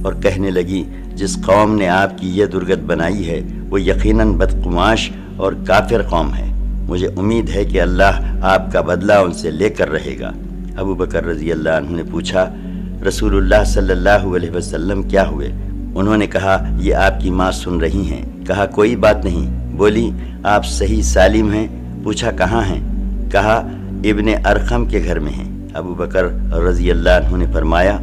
اور کہنے لگی جس قوم نے آپ کی یہ درگت بنائی ہے وہ یقیناً بدقماش اور کافر قوم ہے، مجھے امید ہے کہ اللہ آپ کا بدلہ ان سے لے کر رہے گا۔ ابو بکر رضی اللہ عنہ نے پوچھا رسول اللہ صلی اللہ علیہ وسلم کیا ہوئے؟ انہوں نے کہا یہ آپ کی ماں سن رہی ہیں۔ کہا کوئی بات نہیں۔ بولی آپ صحیح سالم ہیں؟ پوچھا کہاں ہیں؟ کہا ابن ارقم کے گھر میں ہیں۔ ابو بکر رضی اللہ عنہ نے فرمایا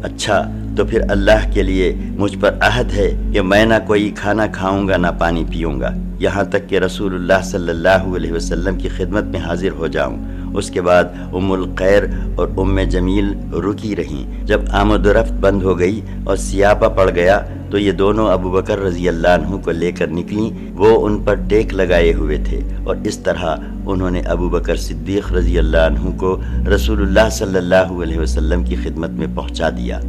اچھا تو پھر اللہ کے لیے مجھ پر عہد ہے کہ میں نہ کوئی کھانا کھاؤں گا نہ پانی پیوں گا یہاں تک کہ رسول اللہ صلی اللہ علیہ وسلم کی خدمت میں حاضر ہو جاؤں۔ اس کے بعد الخیر اور جمیل رکی رہیں۔ جب آمد و رفت بند ہو گئی اور سیاپا پڑ گیا تو یہ دونوں ابو بکر رضی اللہ عنہ کو لے کر نکلیں، وہ ان پر ٹیک لگائے ہوئے تھے، اور اس طرح انہوں نے ابو بکر صدیق رضی اللہ عنہ کو رسول اللہ صلی اللہ علیہ وسلم کی خدمت میں پہنچا دیا۔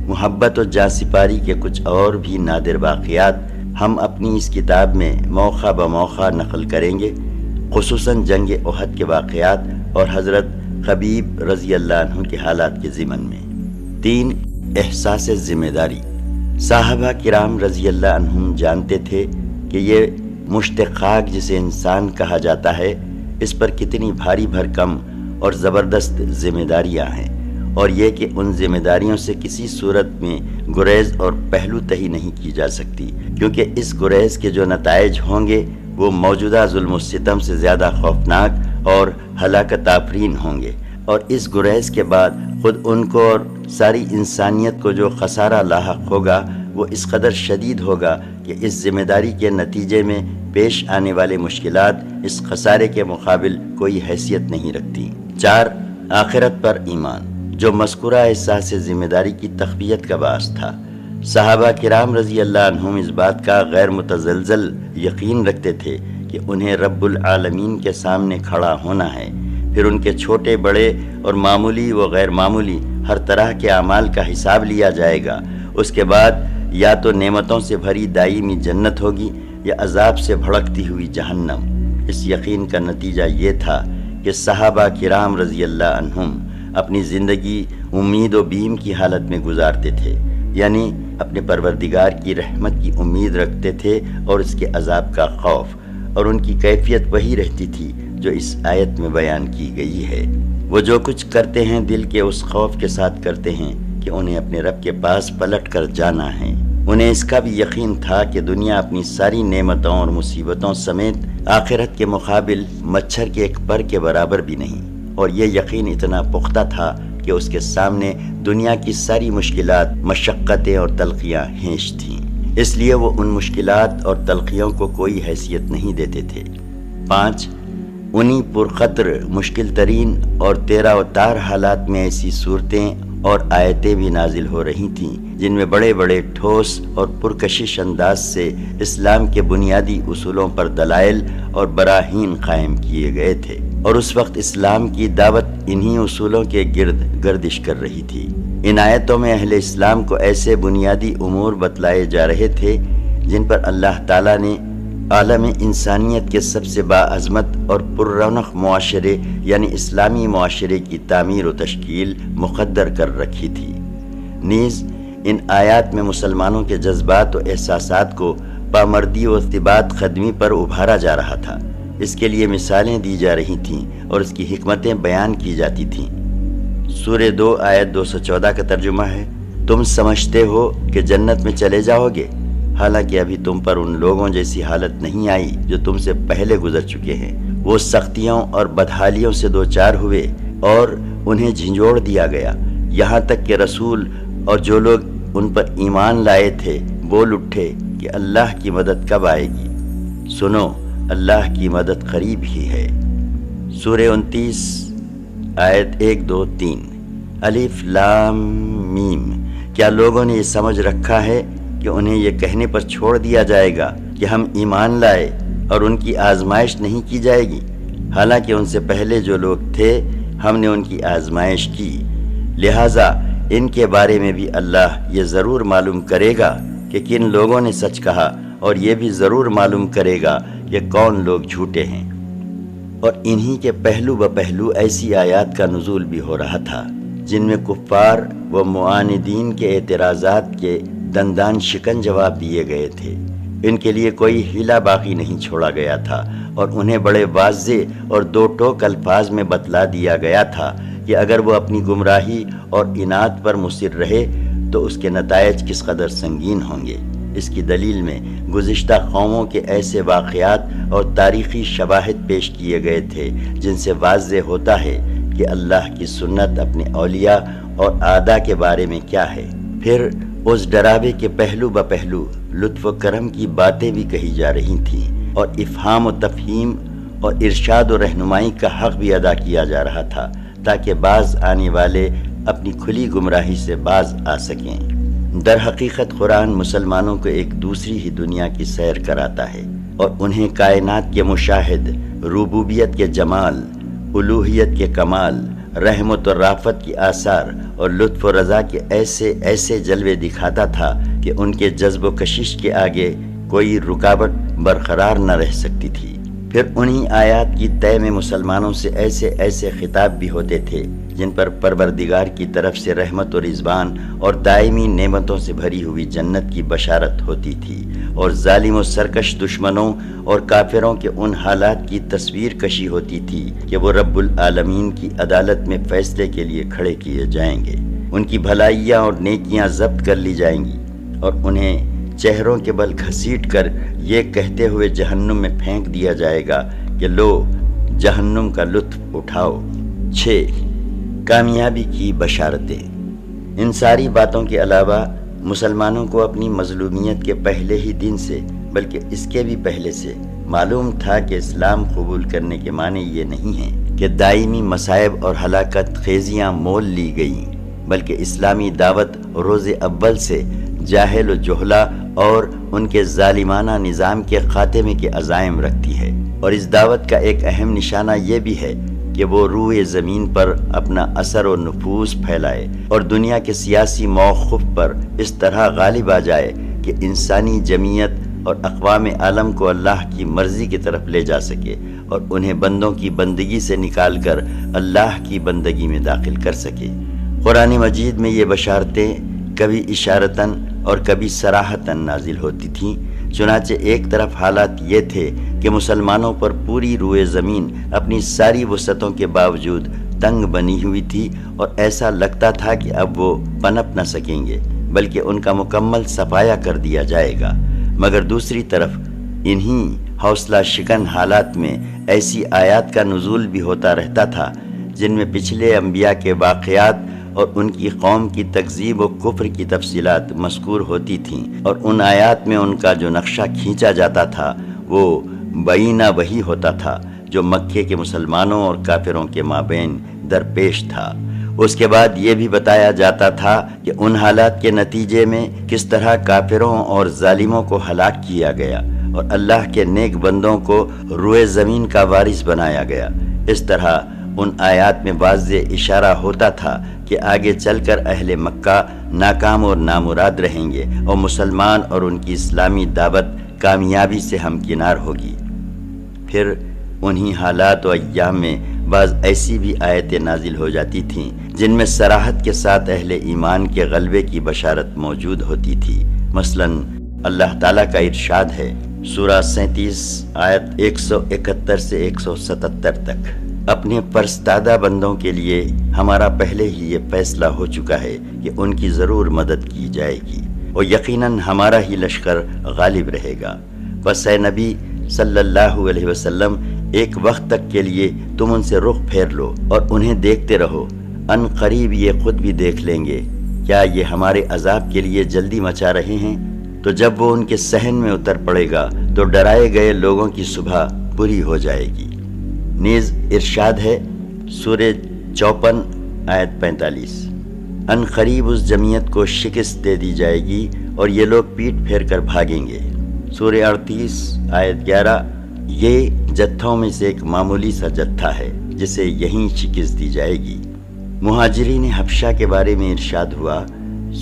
محبت و جانسپاری کے کچھ اور بھی نادر واقعات ہم اپنی اس کتاب میں موقع بموقع نقل کریں گے، خصوصاً جنگ احد کے واقعات اور حضرت خبیب رضی اللہ عنہ کے حالات کے ضمن میں۔ 3 احساس ذمہ داری۔ صحابہ کرام رضی اللہ عنہم جانتے تھے کہ یہ مشت خاک جسے انسان کہا جاتا ہے اس پر کتنی بھاری بھرکم اور زبردست ذمہ داریاں ہیں، اور یہ کہ ان ذمہ داریوں سے کسی صورت میں گریز اور پہلو تہی نہیں کی جا سکتی، کیونکہ اس گریز کے جو نتائج ہوں گے وہ موجودہ ظلم و ستم سے زیادہ خوفناک اور ہلاکت آفرین ہوں گے، اور اس گریز کے بعد خود ان کو اور ساری انسانیت کو جو خسارہ لاحق ہوگا وہ اس قدر شدید ہوگا کہ اس ذمہ داری کے نتیجے میں پیش آنے والے مشکلات اس خسارے کے مقابل کوئی حیثیت نہیں رکھتی۔ 4 آخرت پر ایمان، جو مذکورہ احساس ذمہ داری کی تقویت کا باعث تھا۔ صحابہ کرام رضی اللہ عنہم اس بات کا غیر متزلزل یقین رکھتے تھے کہ انہیں رب العالمین کے سامنے کھڑا ہونا ہے، پھر ان کے چھوٹے بڑے اور معمولی و غیر معمولی ہر طرح کے اعمال کا حساب لیا جائے گا۔ اس کے بعد یا تو نعمتوں سے بھری دائمی جنت ہوگی یا عذاب سے بھڑکتی ہوئی جہنم۔ اس یقین کا نتیجہ یہ تھا کہ صحابہ کرام رضی اللہ عنہم اپنی زندگی امید و بیم کی حالت میں گزارتے تھے، یعنی اپنے پروردگار کی رحمت کی امید رکھتے تھے اور اس کے عذاب کا خوف، اور ان کی کیفیت وہی رہتی تھی جو اس آیت میں بیان کی گئی ہے۔ وہ جو کچھ کرتے ہیں دل کے اس خوف کے ساتھ کرتے ہیں کہ انہیں اپنے رب کے پاس پلٹ کر جانا ہے۔ انہیں اس کا بھی یقین تھا کہ دنیا اپنی ساری نعمتوں اور مصیبتوں سمیت آخرت کے مقابل مچھر کے ایک پر کے برابر بھی نہیں، اور یہ یقین اتنا پختہ تھا کہ اس کے سامنے دنیا کی ساری مشکلات، مشقتیں اور تلخیاں ہینچ تھیں، اس لیے وہ ان مشکلات اور تلخیوں کو کوئی حیثیت نہیں دیتے تھے۔ 5 انہی پرخطر مشکل ترین اور تیرہ و تار حالات میں ایسی صورتیں اور آیتیں بھی نازل ہو رہی تھیں جن میں بڑے بڑے ٹھوس اور پرکشش انداز سے اسلام کے بنیادی اصولوں پر دلائل اور براہین قائم کیے گئے تھے، اور اس وقت اسلام کی دعوت انہی اصولوں کے گرد گردش کر رہی تھی۔ ان آیتوں میں اہل اسلام کو ایسے بنیادی امور بتلائے جا رہے تھے جن پر اللہ تعالیٰ نے عالم انسانیت کے سب سے باعظمت اور پر رونق معاشرے یعنی اسلامی معاشرے کی تعمیر و تشکیل مقدر کر رکھی تھی۔ نیز ان آیات میں مسلمانوں کے جذبات و احساسات کو پامردی و اتباعت قدمی پر ابھارا جا رہا تھا، اس کے لیے مثالیں دی جا رہی تھیں اور اس کی حکمتیں بیان کی جاتی تھیں۔ سورہ 2 آیت 214 کا ترجمہ ہے، تم سمجھتے ہو کہ جنت میں چلے جاؤ گے، حالانکہ ابھی تم پر ان لوگوں جیسی حالت نہیں آئی جو تم سے پہلے گزر چکے ہیں۔ وہ سختیوں اور بدحالیوں سے دوچار ہوئے اور انہیں جھنجھوڑ دیا گیا، یہاں تک کہ رسول اور جو لوگ ان پر ایمان لائے تھے بول اٹھے کہ اللہ کی مدد کب آئے گی؟ سنو، اللہ کی مدد قریب ہی ہے۔ سورہ 29 آیت 1 2 3 الف لام میم، کیا لوگوں نے یہ سمجھ رکھا ہے کہ انہیں یہ کہنے پر چھوڑ دیا جائے گا کہ ہم ایمان لائے اور ان کی آزمائش نہیں کی جائے گی، حالانکہ ان سے پہلے جو لوگ تھے ہم نے ان کی آزمائش کی، لہٰذا ان کے بارے میں بھی اللہ یہ ضرور معلوم کرے گا کہ کن لوگوں نے سچ کہا، اور یہ بھی ضرور معلوم کرے گا کہ کون لوگ جھوٹے ہیں۔ اور انہی کے پہلو بپہلو ایسی آیات کا نزول بھی ہو رہا تھا جن میں کفار و معاندین کے اعتراضات کے دندان شکن جواب دیے گئے تھے۔ ان کے لیے کوئی حیلہ باقی نہیں چھوڑا گیا تھا، اور انہیں بڑے واضح اور دو ٹوک الفاظ میں بتلا دیا گیا تھا کہ اگر وہ اپنی گمراہی اور اناد پر مصر رہے تو اس کے نتائج کس قدر سنگین ہوں گے۔ اس کی دلیل میں گزشتہ قوموں کے ایسے واقعات اور تاریخی شواہد پیش کیے گئے تھے جن سے واضح ہوتا ہے کہ اللہ کی سنت اپنے اولیاء اور اعداء کے بارے میں کیا ہے۔ پھر اس ڈراوے کے پہلو بپہلو لطف و کرم کی باتیں بھی کہی جا رہی تھیں، اور افہام و تفہیم اور ارشاد و رہنمائی کا حق بھی ادا کیا جا رہا تھا تاکہ باز آنے والے اپنی کھلی گمراہی سے باز آ سکیں۔ در حقیقت قرآن مسلمانوں کو ایک دوسری ہی دنیا کی سیر کراتا ہے، اور انہیں کائنات کے مشاہد، ربوبیت کے جمال، الوہیت کے کمال، رحمت و رافت کی آثار اور لطف و رضا کے ایسے ایسے جلوے دکھاتا تھا کہ ان کے جذب و کشش کے آگے کوئی رکاوٹ برقرار نہ رہ سکتی تھی۔ پھر انہی آیات کی طے میں مسلمانوں سے ایسے ایسے خطاب بھی ہوتے تھے جن پر پروردگار کی طرف سے رحمت و رضوان اور دائمی نعمتوں سے بھری ہوئی جنت کی بشارت ہوتی تھی، اور ظالم و سرکش دشمنوں اور کافروں کے ان حالات کی تصویر کشی ہوتی تھی کہ وہ رب العالمین کی عدالت میں فیصلے کے لیے کھڑے کیے جائیں گے، ان کی بھلائیاں اور نیکیاں ضبط کر لی جائیں گی، اور انہیں چہروں کے بل گھسیٹ کر یہ کہتے ہوئے جہنم میں پھینک دیا جائے گا کہ لو جہنم کا لطف اٹھاؤ۔ 6. کامیابی کی بشارتیں۔ ان ساری باتوں کے علاوہ مسلمانوں کو اپنی مظلومیت کے پہلے ہی دن سے بلکہ اس کے بھی پہلے سے معلوم تھا کہ اسلام قبول کرنے کے معنی یہ نہیں ہیں کہ دائمی مصائب اور ہلاکت خیزیاں مول لی گئیں، بلکہ اسلامی دعوت روز اول سے جاہل و جہلا اور ان کے ظالمانہ نظام کے خاتمے کے عزائم رکھتی ہے، اور اس دعوت کا ایک اہم نشانہ یہ بھی ہے کہ وہ روئے زمین پر اپنا اثر و نفوذ پھیلائے اور دنیا کے سیاسی موقف پر اس طرح غالب آ جائے کہ انسانی جمعیت اور اقوام عالم کو اللہ کی مرضی کی طرف لے جا سکے، اور انہیں بندوں کی بندگی سے نکال کر اللہ کی بندگی میں داخل کر سکے۔ قرآن مجید میں یہ بشارتیں کبھی اشارتاً اور کبھی صراحتاً نازل ہوتی تھیں۔ چنانچہ ایک طرف حالات یہ تھے کہ مسلمانوں پر پوری روئے زمین اپنی ساری وسعتوں کے باوجود تنگ بنی ہوئی تھی، اور ایسا لگتا تھا کہ اب وہ پنپ نہ سکیں گے بلکہ ان کا مکمل صفایا کر دیا جائے گا، مگر دوسری طرف انہی حوصلہ شکن حالات میں ایسی آیات کا نزول بھی ہوتا رہتا تھا جن میں پچھلے انبیاء کے واقعات اور ان کی قوم کی تکذیب و کفر کی تفصیلات مذکور ہوتی تھیں، اور ان آیات میں ان کا جو نقشہ کھینچا جاتا تھا وہ بینہ وہی ہوتا تھا جو مکے کے مسلمانوں اور کافروں کے مابین درپیش تھا۔ اس کے بعد یہ بھی بتایا جاتا تھا کہ ان حالات کے نتیجے میں کس طرح کافروں اور ظالموں کو ہلاک کیا گیا اور اللہ کے نیک بندوں کو روئے زمین کا وارث بنایا گیا۔ اس طرح ان آیات میں واضح اشارہ ہوتا تھا کہ آگے چل کر اہل مکہ ناکام اور نامراد رہیں گے، اور مسلمان اور ان کی اسلامی دعوت کامیابی سے ہمکنار ہوگی۔ پھر انہی حالات و ایام میں بعض ایسی بھی آیتیں نازل ہو جاتی تھیں جن میں صراحت کے ساتھ اہل ایمان کے غلبے کی بشارت موجود ہوتی تھی۔ مثلاً اللہ تعالیٰ کا ارشاد ہے سورہ 37 آیت 171 سے 177 تک، اپنے پرستادہ بندوں کے لیے ہمارا پہلے ہی یہ فیصلہ ہو چکا ہے کہ ان کی ضرور مدد کی جائے گی، اور یقیناً ہمارا ہی لشکر غالب رہے گا۔ بس اے نبی صلی اللہ علیہ وسلم، ایک وقت تک کے لیے تم ان سے رخ پھیر لو اور انہیں دیکھتے رہو، ان قریب یہ خود بھی دیکھ لیں گے۔ کیا یہ ہمارے عذاب کے لیے جلدی مچا رہے ہیں؟ تو جب وہ ان کے صحن میں اتر پڑے گا تو ڈرائے گئے لوگوں کی صبح بری ہو جائے گی۔ نیز ارشاد ہے سورہ 54 آیت 45، ان قریب اس جمعیت کو شکست دے دی جائے گی اور یہ لوگ پیٹ پھیر کر بھاگیں گے۔ سورہ 38 آیت 11، یہ جتھوں میں سے ایک معمولی سا جتھا ہے جسے یہیں شکست دی جائے گی۔ مہاجرین حبشہ کے بارے میں ارشاد ہوا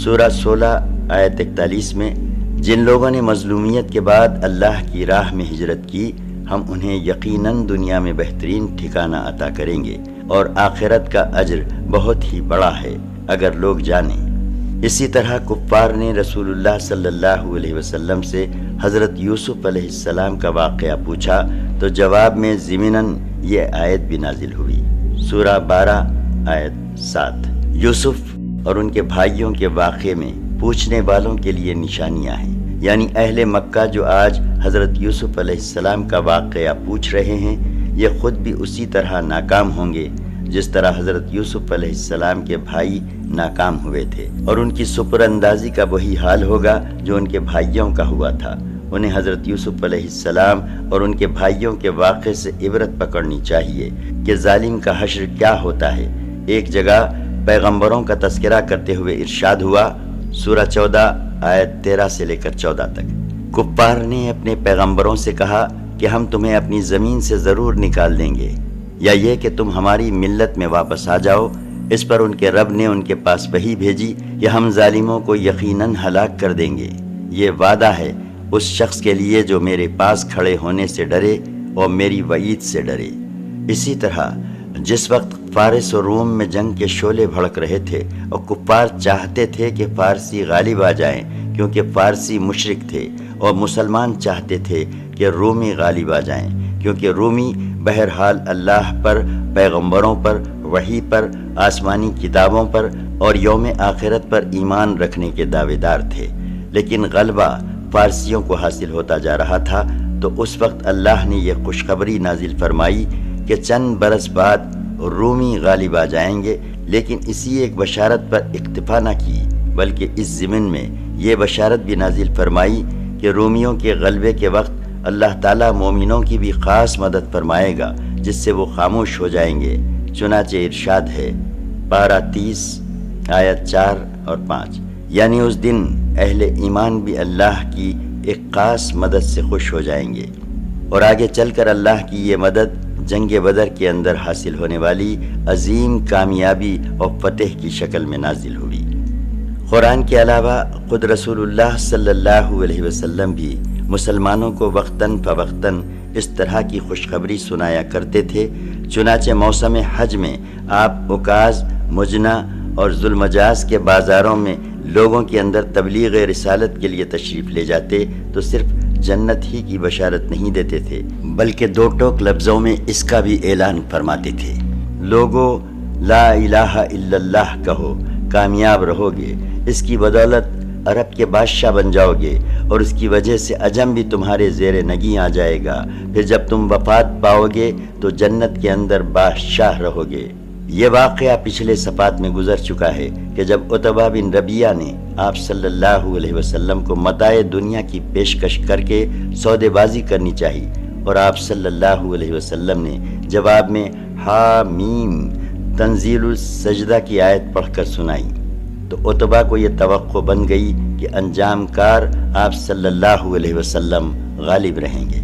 سورہ 16 آیت 41 میں، جن لوگوں نے مظلومیت کے بعد اللہ کی راہ میں ہجرت کی، ہم انہیں یقیناً دنیا میں بہترین ٹھکانہ عطا کریں گے اور آخرت کا اجر بہت ہی بڑا ہے اگر لوگ جانیں۔ اسی طرح کفار نے رسول اللہ صلی اللہ علیہ وسلم سے حضرت یوسف علیہ السلام کا واقعہ پوچھا تو جواب میں ضمناً یہ آیت بھی نازل ہوئی، سورہ 12 آیت 7۔ یوسف اور ان کے بھائیوں کے واقعے میں پوچھنے والوں کے لیے نشانیاں ہیں، یعنی اہل مکہ جو آج حضرت یوسف علیہ السلام کا واقعہ پوچھ رہے ہیں، یہ خود بھی اسی طرح ناکام ہوں گے جس طرح حضرت یوسف علیہ السلام کے بھائی ناکام ہوئے تھے، اور ان کی سپر اندازی کا وہی حال ہوگا جو ان کے بھائیوں کا ہوا تھا۔ انہیں حضرت یوسف علیہ السلام اور ان کے بھائیوں کے واقعے سے عبرت پکڑنی چاہیے کہ ظالم کا حشر کیا ہوتا ہے۔ ایک جگہ پیغمبروں کا تذکرہ کرتے ہوئے ارشاد ہوا، سورہ 14 آیت 13 سے لے کر 14 تک، کفار نے اپنے پیغمبروں سے کہا کہ ہم تمہیں اپنی زمین سے ضرور نکال دیں گے، یا یہ کہ تم ہماری ملت میں واپس آ جاؤ۔ اس پر ان کے رب نے ان کے پاس وحی بھیجی کہ ہم ظالموں کو یقیناً ہلاک کر دیں گے۔ یہ وعدہ ہے اس شخص کے لیے جو میرے پاس کھڑے ہونے سے ڈرے اور میری وعید سے ڈرے۔ اسی طرح جس وقت فارس اور روم میں جنگ کے شعلے بھڑک رہے تھے اور کفار چاہتے تھے کہ فارسی غالب آ جائیں کیونکہ فارسی مشرک تھے، اور مسلمان چاہتے تھے کہ رومی غالب آ جائیں کیونکہ رومی بہرحال اللہ پر، پیغمبروں پر، وحی پر، آسمانی کتابوں پر اور یوم آخرت پر ایمان رکھنے کے دعوے دار تھے، لیکن غلبہ فارسیوں کو حاصل ہوتا جا رہا تھا۔ تو اس وقت اللہ نے یہ خوشخبری نازل فرمائی کہ چند برس بعد رومی غالب آ جائیں گے، لیکن اسی ایک بشارت پر اکتفا نہ کی بلکہ اس ضمن میں یہ بشارت بھی نازل فرمائی کہ رومیوں کے غلبے کے وقت اللہ تعالیٰ مومنوں کی بھی خاص مدد فرمائے گا جس سے وہ خاموش ہو جائیں گے۔ چنانچہ ارشاد ہے پارہ 30 آیت 4 اور 5، یعنی اس دن اہل ایمان بھی اللہ کی ایک خاص مدد سے خوش ہو جائیں گے۔ اور آگے چل کر اللہ کی یہ مدد جنگ بدر کے اندر حاصل ہونے والی عظیم کامیابی اور فتح کی شکل میں نازل ہوئی۔ قرآن کے علاوہ خود رسول اللہ صلی اللہ علیہ وسلم بھی مسلمانوں کو وقتاً فوقتاً اس طرح کی خوشخبری سنایا کرتے تھے۔ چنانچہ موسم حج میں آپ عکاظ، مجنہ اور ذوالمجاز کے بازاروں میں لوگوں کے اندر تبلیغ رسالت کے لیے تشریف لے جاتے تو صرف جنت ہی کی بشارت نہیں دیتے تھے بلکہ دو ٹوک لفظوں میں اس کا بھی اعلان فرماتے تھے، لوگو لا الہ الا اللہ کہو، کامیاب رہو گے، اس کی بدولت عرب کے بادشاہ بن جاؤ گے اور اس کی وجہ سے عجم بھی تمہارے زیر نگیں آ جائے گا، پھر جب تم وفات پاؤ گے تو جنت کے اندر بادشاہ رہو گے۔ یہ واقعہ پچھلے صفات میں گزر چکا ہے کہ جب عتبہ بن ربیعہ نے آپ صلی اللہ علیہ وسلم کو متاع دنیا کی پیشکش کر کے سودے بازی کرنی چاہی اور آپ صلی اللہ علیہ وسلم نے جواب میں حامیم تنزیل السجدہ کی آیت پڑھ کر سنائی تو عتبہ کو یہ توقع بن گئی کہ انجام کار آپ صلی اللہ علیہ وسلم غالب رہیں گے۔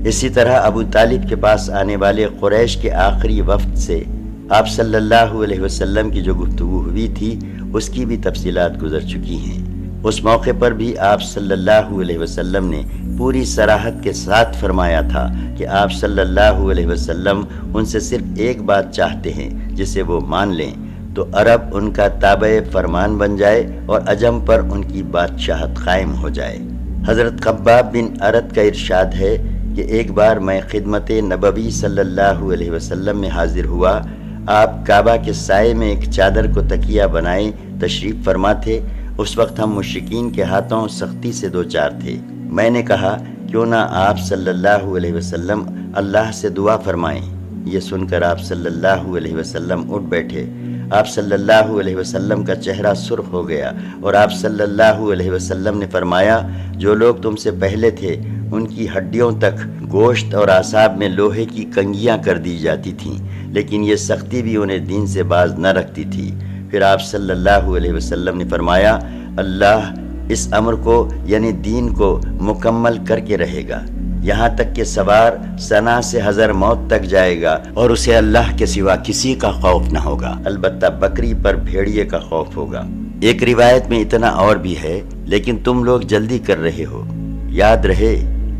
اسی طرح ابو طالب کے پاس آنے والے قریش کے آخری وفد سے آپ صلی اللہ علیہ وسلم کی جو گفتگو ہوئی تھی اس کی بھی تفصیلات گزر چکی ہیں۔ اس موقع پر بھی آپ صلی اللہ علیہ وسلم نے پوری صراحت کے ساتھ فرمایا تھا کہ آپ صلی اللہ علیہ وسلم ان سے صرف ایک بات چاہتے ہیں جسے وہ مان لیں تو عرب ان کا تابع فرمان بن جائے اور عجم پر ان کی بادشاہت قائم ہو جائے۔ حضرت خباب بن ارد کا ارشاد ہے کہ ایک بار میں خدمت نبوی صلی اللہ علیہ وسلم میں حاضر ہوا، آپ کعبہ کے سائے میں ایک چادر کو تکیہ بنائے تشریف فرما تھے۔ اس وقت ہم مشرکین کے ہاتھوں سختی سے دوچار تھے۔ میں نے کہا کیوں نہ آپ صلی اللہ علیہ وسلم اللہ سے دعا فرمائیں۔ یہ سن کر آپ صلی اللہ علیہ وسلم اٹھ بیٹھے۔ آپ صلی اللہ علیہ وسلم کا چہرہ سرخ ہو گیا اور آپ صلی اللہ علیہ وسلم نے فرمایا جو لوگ تم سے پہلے تھے ان کی ہڈیوں تک گوشت اور اعصاب میں لوہے کی کنگیاں کر دی جاتی تھیں، لیکن یہ سختی بھی انہیں دین سے باز نہ رکھتی تھی۔ پھر آپ صلی اللہ علیہ وسلم نے فرمایا اللہ اس امر کو یعنی دین کو مکمل کر کے رہے گا، یہاں تک کہ سوار ثنا سے حذر موت تک جائے گا اور اسے اللہ کے سوا کسی کا خوف نہ ہوگا، البتہ بکری پر بھیڑیے کا خوف ہوگا۔ ایک روایت میں اتنا اور بھی ہے، لیکن تم لوگ جلدی کر رہے ہو۔ یاد رہے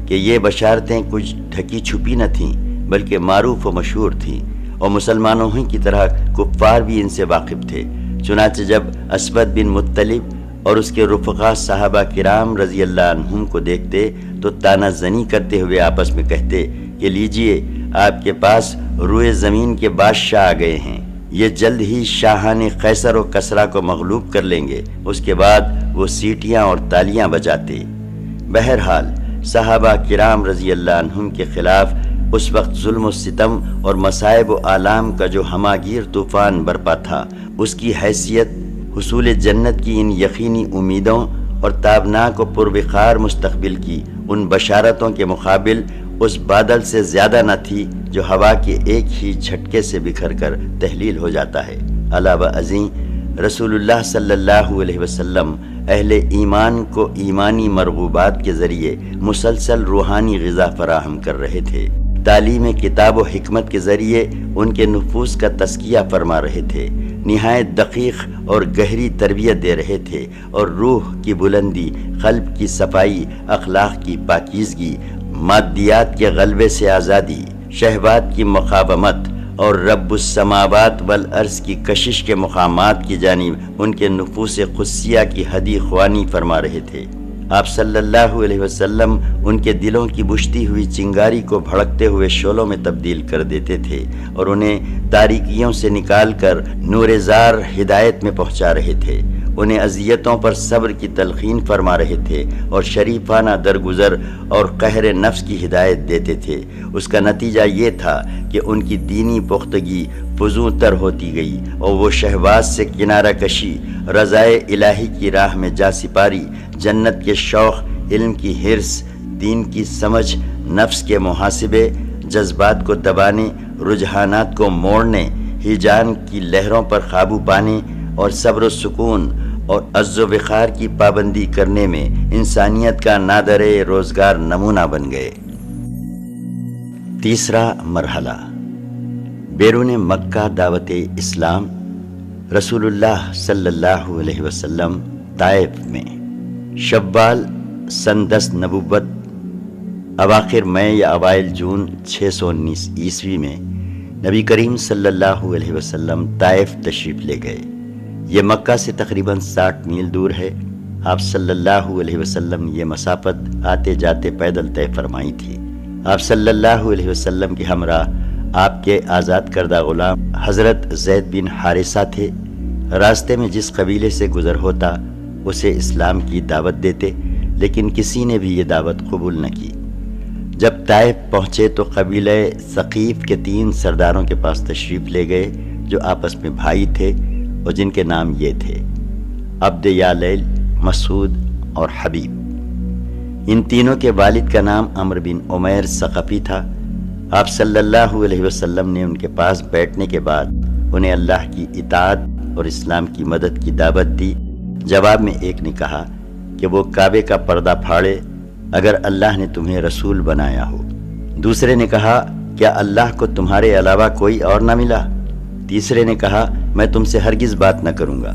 کہ یہ بشارتیں کچھ ڈھکی چھپی نہ تھیں بلکہ معروف و مشہور تھیں، اور مسلمانوں ہی کی طرح کفار بھی ان سے واقف تھے۔ چنانچہ جب اسود بن مطلب اور اس کے رفقا صحابہ کرام رضی اللہ عنہم کو دیکھتے تو تانا زنی کرتے ہوئے آپس میں کہتے کہ لیجئے، آپ کے پاس روئے زمین کے بادشاہ آ گئے ہیں، یہ جلد ہی شاہان قیصر و کسریٰ کو مغلوب کر لیں گے۔ اس کے بعد وہ سیٹیاں اور تالیاں بجاتے۔ بہرحال صحابہ کرام رضی اللہ عنہم کے خلاف اس وقت ظلم و ستم اور مصائب و آلام کا جو ہماگیر طوفان برپا تھا، اس کی حیثیت حصول جنت کی ان یقینی امیدوں اور تابناک و پروقار مستقبل کی ان بشارتوں کے مقابل اس بادل سے زیادہ نہ تھی جو ہوا کے ایک ہی جھٹکے سے بکھر کر تحلیل ہو جاتا ہے۔ علاوہ ازیں رسول اللہ صلی اللہ علیہ وسلم اہل ایمان کو ایمانی مرغوبات کے ذریعے مسلسل روحانی غذا فراہم کر رہے تھے، تعلیم کتاب و حکمت کے ذریعے ان کے نفوس کا تزکیہ فرما رہے تھے، نہایت دقیق اور گہری تربیت دے رہے تھے، اور روح کی بلندی، قلب کی صفائی، اخلاق کی پاکیزگی، مادیات کے غلبے سے آزادی، شہوات کی مقاومت اور رب السماوات والارض کی کشش کے مقامات کی جانب ان کے نفوس قدسیہ کی ہدی خوانی فرما رہے تھے۔ آپ صلی اللہ علیہ وسلم ان کے دلوں کی بجھتی ہوئی چنگاری کو بھڑکتے ہوئے شعلوں میں تبدیل کر دیتے تھے اور انہیں تاریکیوں سے نکال کر نور زار ہدایت میں پہنچا رہے تھے، انہیں اذیتوں پر صبر کی تلقین فرما رہے تھے اور شریفانہ درگزر اور قہر نفس کی ہدایت دیتے تھے۔ اس کا نتیجہ یہ تھا کہ ان کی دینی پختگی فزوں تر ہوتی گئی اور وہ شہوات سے کنارہ کشی، رضائے الہی کی راہ میں جا سپاری، جنت کے شوق، علم کی حرص، دین کی سمجھ، نفس کے محاسبے، جذبات کو دبانے، رجحانات کو موڑنے، ہیجان کی لہروں پر قابو پانے اور صبر و سکون اور عز و وقار کی پابندی کرنے میں انسانیت کا نادر روزگار نمونہ بن گئے۔ تیسرا مرحلہ، بیرون مکہ دعوت اسلام۔ رسول اللہ صلی اللہ علیہ وسلم طائف میں شوال سن 10 نبوت اواخر مئی یا اوائل جون 619 عیسوی میں نبی کریم صلی اللہ علیہ وسلم طائف تشریف لے گئے۔ یہ مکہ سے تقریباً 60 میل دور ہے۔ آپ صلی اللہ علیہ وسلم یہ مسافت آتے جاتے پیدل طے فرمائی تھی۔ آپ صلی اللہ علیہ وسلم کے ہمراہ آپ کے آزاد کردہ غلام حضرت زید بن حارثہ تھے۔ راستے میں جس قبیلے سے گزر ہوتا اسے اسلام کی دعوت دیتے، لیکن کسی نے بھی یہ دعوت قبول نہ کی۔ جب طائف پہنچے تو قبیلہ ثقیف کے 3 سرداروں کے پاس تشریف لے گئے جو آپس میں بھائی تھے اور جن کے نام یہ تھے عبد یالیل، مسعود اور حبیب۔ ان تینوں کے والد کا نام عمرو بن عمیر ثقفی تھا۔ آپ صلی اللہ علیہ وسلم نے ان کے پاس بیٹھنے کے بعد انہیں اللہ کی اطاعت اور اسلام کی مدد کی دعوت دی۔ جواب میں ایک نے کہا کہ وہ کعبے کا پردہ پھاڑے اگر اللہ نے تمہیں رسول بنایا ہو۔ دوسرے نے کہا کیا اللہ کو تمہارے علاوہ کوئی اور نہ ملا؟ تیسرے نے کہا میں تم سے ہرگز بات نہ کروں گا،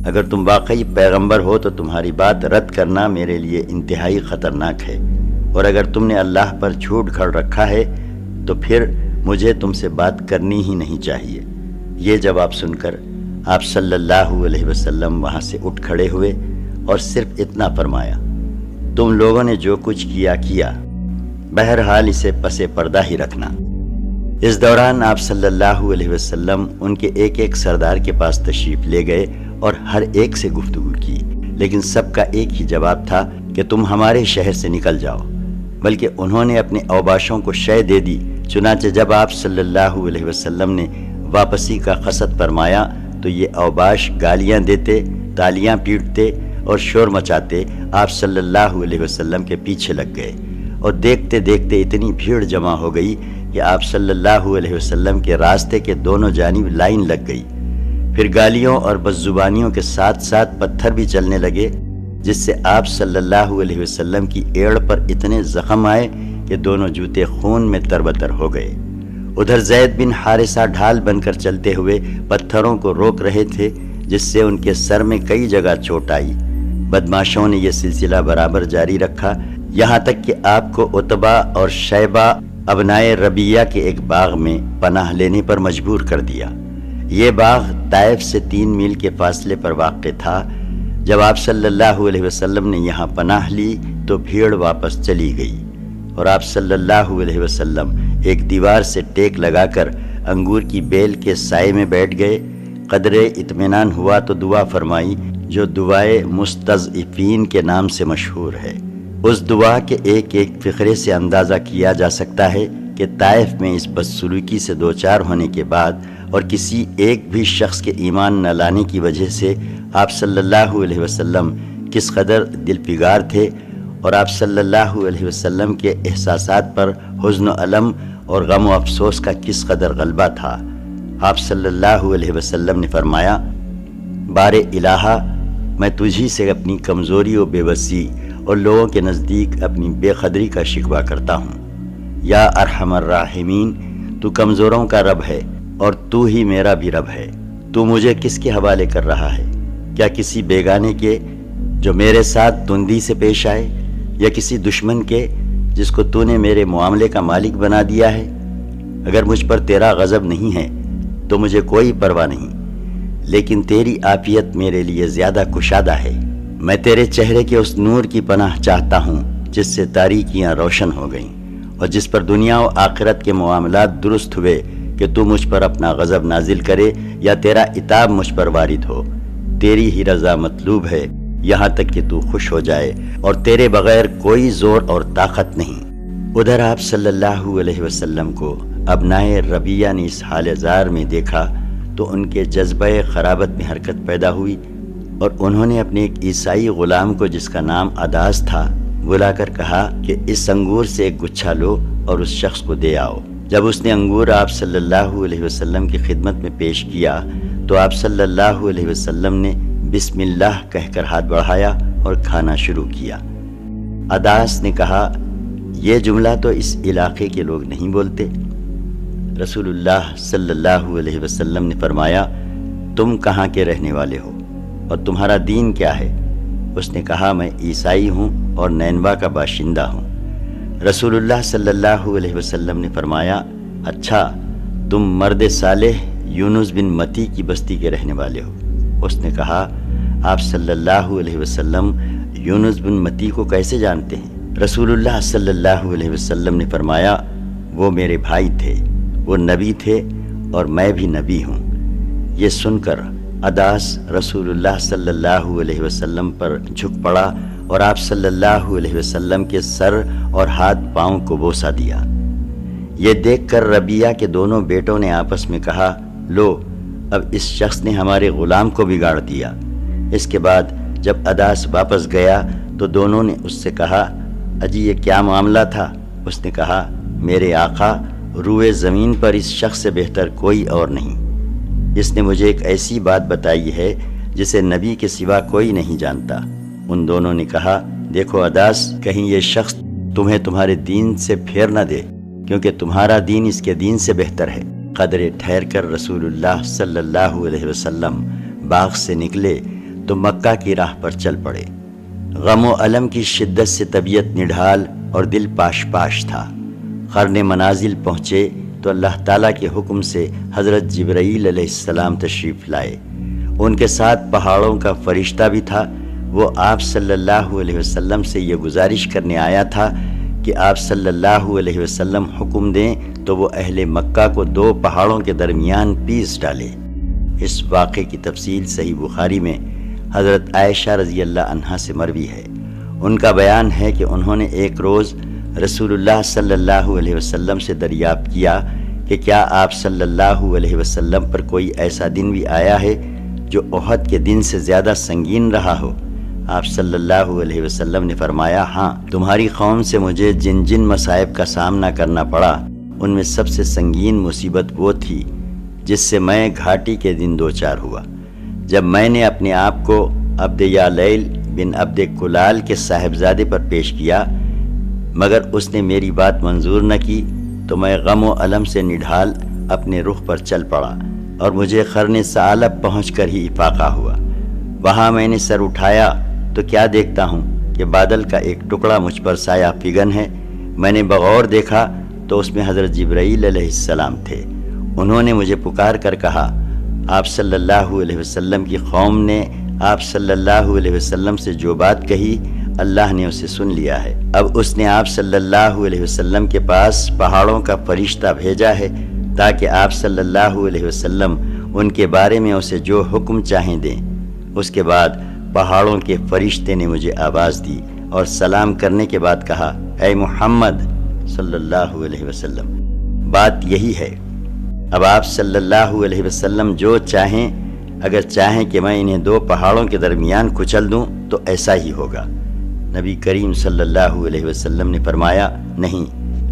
اگر تم واقعی پیغمبر ہو تو تمہاری بات رد کرنا میرے لیے انتہائی خطرناک ہے، اور اگر تم نے اللہ پر جھوٹ گھڑ رکھا ہے تو پھر مجھے تم سے بات کرنی ہی نہیں چاہیے۔ یہ جواب سن کر آپ صلی اللہ علیہ وسلم وہاں سے اٹھ کھڑے ہوئے اور صرف اتنا فرمایا تم لوگوں نے جو کچھ کیا، بہرحال اسے پس پردہ ہی رکھنا۔ اس دوران آپ صلی اللہ علیہ وسلم ان کے ایک ایک سردار کے پاس تشریف لے گئے اور ہر ایک سے گفتگو کی، لیکن سب کا ایک ہی جواب تھا کہ تم ہمارے شہر سے نکل جاؤ، بلکہ انہوں نے اپنے اوباشوں کو شے دے دی۔ چنانچہ جب آپ صلی اللہ علیہ وسلم نے واپسی کا قصد فرمایا تو یہ اوباش گالیاں دیتے، تالیاں پیٹتے اور شور مچاتے آپ صلی اللہ علیہ وسلم کے پیچھے لگ گئے، اور دیکھتے دیکھتے اتنی بھیڑ جمع ہو گئی کہ آپ صلی اللہ علیہ وسلم کے راستے کے دونوں جانب لائن لگ گئی۔ پھر گالیوں اور بدزبانیوں کے ساتھ ساتھ پتھر بھی چلنے لگے۔ جس سے آپ صلی اللہ علیہ وسلم کی ایڑ پر اتنے زخم آئے کہ دونوں جوتے خون میں تربتر ہو گئے۔ ادھر زید بن حارثہ ڈھال بن کر چلتے ہوئے پتھروں کو روک رہے تھے، جس سے ان کے سر میں کئی جگہ چوٹ آئی۔ بدماشوں نے یہ سلسلہ برابر جاری رکھا، یہاں تک کہ آپ کو عتبہ اور شیبہ ابنائے ربیہ کے ایک باغ میں پناہ لینے پر مجبور کر دیا۔ یہ باغ طائف سے 3 میل کے فاصلے پر واقع تھا۔ جب آپ صلی اللہ علیہ وسلم نے یہاں پناہ لی تو بھیڑ واپس چلی گئی، اور آپ صلی اللہ علیہ وسلم ایک دیوار سے ٹیک لگا کر انگور کی بیل کے سائے میں بیٹھ گئے۔ قدرے اطمینان ہوا تو دعا فرمائی، جو دعائے مستضعفین کے نام سے مشہور ہے۔ اس دعا کے ایک ایک فقرے سے اندازہ کیا جا سکتا ہے کہ طائف میں اس بدسلوکی سے دوچار ہونے کے بعد اور کسی ایک بھی شخص کے ایمان نہ لانے کی وجہ سے آپ صلی اللہ علیہ وسلم کس قدر دل پگار تھے، اور آپ صلی اللہ علیہ وسلم کے احساسات پر حزن و علم اور غم و افسوس کا کس قدر غلبہ تھا۔ آپ صلی اللہ علیہ وسلم نے فرمایا، بار الہا، میں تجھی سے اپنی کمزوری و بے بسی اور لوگوں کے نزدیک اپنی بے قدری کا شکوہ کرتا ہوں۔ یا ارحم الراحمین، تو کمزوروں کا رب ہے اور تو ہی میرا بھی رب ہے۔ تو مجھے کس کے حوالے کر رہا ہے؟ کیا کسی بیگانے کے جو میرے ساتھ تندی سے پیش آئے، یا کسی دشمن کے جس کو تو نے میرے معاملے کا مالک بنا دیا ہے؟ اگر مجھ پر تیرا غضب نہیں ہے تو مجھے کوئی پرواہ نہیں، لیکن تیری عافیت میرے لیے زیادہ کشادہ ہے۔ میں تیرے چہرے کے اس نور کی پناہ چاہتا ہوں جس سے تاریکیاں روشن ہو گئیں، اور جس پر دنیا و آخرت کے معاملات درست ہوئے کہ تو مجھ پر اپنا غضب نازل کرے یا تیرا عتاب مجھ پر وارد ہو۔ تیری ہی رضا مطلوب ہے، یہاں تک کہ تو خوش ہو جائے، اور تیرے بغیر کوئی زور اور طاقت نہیں۔ ادھر آپ صلی اللہ علیہ وسلم کو ابنائے ربیہ نے اس حال زار میں دیکھا تو ان کے جذبہ خرابت میں حرکت پیدا ہوئی، اور انہوں نے اپنے ایک عیسائی غلام کو جس کا نام عداس تھا بلا کر کہا کہ اس انگور سے ایک گچھا لو اور اس شخص کو دے آؤ۔ جب اس نے انگور آپ صلی اللہ علیہ وسلم کی خدمت میں پیش کیا تو آپ صلی اللہ علیہ وسلم نے بسم اللہ کہہ کر ہاتھ بڑھایا اور کھانا شروع کیا۔ عداس نے کہا، یہ جملہ تو اس علاقے کے لوگ نہیں بولتے۔ رسول اللہ صلی اللہ علیہ وسلم نے فرمایا، تم کہاں کے رہنے والے ہو اور تمہارا دین کیا ہے؟ اس نے کہا، میں عیسائی ہوں اور نینوا کا باشندہ ہوں۔ رسول اللہ صلی اللہ علیہ وسلم نے فرمایا، اچھا، تم مرد صالح یونس بن متی کی بستی کے رہنے والے ہو۔ اس نے کہا، آپ صلی اللہ علیہ وسلم یونس بن متی کو کیسے جانتے ہیں؟ رسول اللہ صلی اللہ علیہ وسلم نے فرمایا، وہ میرے بھائی تھے، وہ نبی تھے اور میں بھی نبی ہوں۔ یہ سن کر عداس رسول اللہ صلی اللہ علیہ وسلم پر جھک پڑا اور آپ صلی اللہ علیہ وسلم کے سر اور ہاتھ پاؤں کو بوسہ دیا۔ یہ دیکھ کر ربیہ کے دونوں بیٹوں نے آپس میں کہا، لو، اب اس شخص نے ہمارے غلام کو بگاڑ دیا۔ اس کے بعد جب عداس واپس گیا تو دونوں نے اس سے کہا، اجی یہ کیا معاملہ تھا؟ اس نے کہا، میرے آقا، روئے زمین پر اس شخص سے بہتر کوئی اور نہیں۔ اس نے مجھے ایک ایسی بات بتائی ہے جسے نبی کے سوا کوئی نہیں جانتا۔ ان دونوں نے کہا، دیکھو عداس، کہیں یہ شخص تمہیں تمہارے دین سے پھیر نہ دے، کیونکہ تمہارا دین اس کے دین سے بہتر ہے۔ قدرے ٹھہر کر رسول اللہ صلی اللہ علیہ وسلم باغ سے نکلے تو مکہ کی راہ پر چل پڑے۔ غم و علم کی شدت سے طبیعت نڈھال اور دل پاش پاش تھا۔ قرن منازل پہنچے تو اللہ تعالیٰ کے حکم سے حضرت جبرائیل علیہ السلام تشریف لائے۔ ان کے ساتھ پہاڑوں کا فرشتہ بھی تھا۔ وہ آپ صلی اللہ علیہ وسلم سے یہ گزارش کرنے آیا تھا کہ آپ صلی اللہ علیہ وسلم حکم دیں تو وہ اہل مکہ کو 2 پہاڑوں کے درمیان پیس ڈالے۔ اس واقعے کی تفصیل صحیح بخاری میں حضرت عائشہ رضی اللہ عنہا سے مروی ہے۔ ان کا بیان ہے کہ انہوں نے ایک روز رسول اللہ صلی اللہ علیہ وسلم سے دریافت کیا کہ کیا آپ صلی اللہ علیہ وسلم پر کوئی ایسا دن بھی آیا ہے جو احد کے دن سے زیادہ سنگین رہا ہو؟ آپ صلی اللہ علیہ وسلم نے فرمایا، ہاں، تمہاری قوم سے مجھے جن جن مصائب کا سامنا کرنا پڑا ان میں سب سے سنگین مصیبت وہ تھی جس سے میں گھاٹی کے دن دوچار ہوا، جب میں نے اپنے آپ کو عبد یا لیل بن عبد کلال کے صاحبزادے پر پیش کیا، مگر اس نے میری بات منظور نہ کی تو میں غم و الم سے نڈھال اپنے رخ پر چل پڑا اور مجھے قرن ثعلب پہنچ کر ہی افاقہ ہوا۔ وہاں میں نے سر اٹھایا تو کیا دیکھتا ہوں کہ بادل کا ایک ٹکڑا مجھ پر سایہ فگن ہے۔ میں نے بغور دیکھا تو اس میں حضرت جبرائیل علیہ السلام تھے۔ انہوں نے مجھے پکار کر کہا، آپ صلی اللہ علیہ وسلم کی قوم نے آپ صلی اللہ علیہ وسلم سے جو بات کہی اللہ نے اسے سن لیا ہے۔ اب اس نے آپ صلی اللہ علیہ وسلم کے پاس پہاڑوں کا فرشتہ بھیجا ہے تاکہ آپ صلی اللہ علیہ وسلم ان کے بارے میں اسے جو حکم چاہیں دیں۔ اس کے بعد پہاڑوں کے فرشتے نے مجھے آواز دی اور سلام کرنے کے بعد کہا، اے محمد صلی اللہ علیہ وسلم، بات یہی ہے، اب آپ صلی اللہ علیہ وسلم جو چاہیں، اگر چاہیں کہ میں انہیں دو پہاڑوں کے درمیان کچل دوں تو ایسا ہی ہوگا۔ نبی کریم صلی اللہ علیہ وسلم نے فرمایا، نہیں،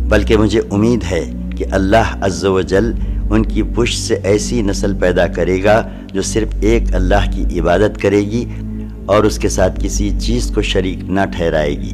بلکہ مجھے امید ہے کہ اللہ عز و جل ان کی پشت سے ایسی نسل پیدا کرے گا جو صرف ایک اللہ کی عبادت کرے گی اور اس کے ساتھ کسی چیز کو شریک نہ ٹھہرائے گی۔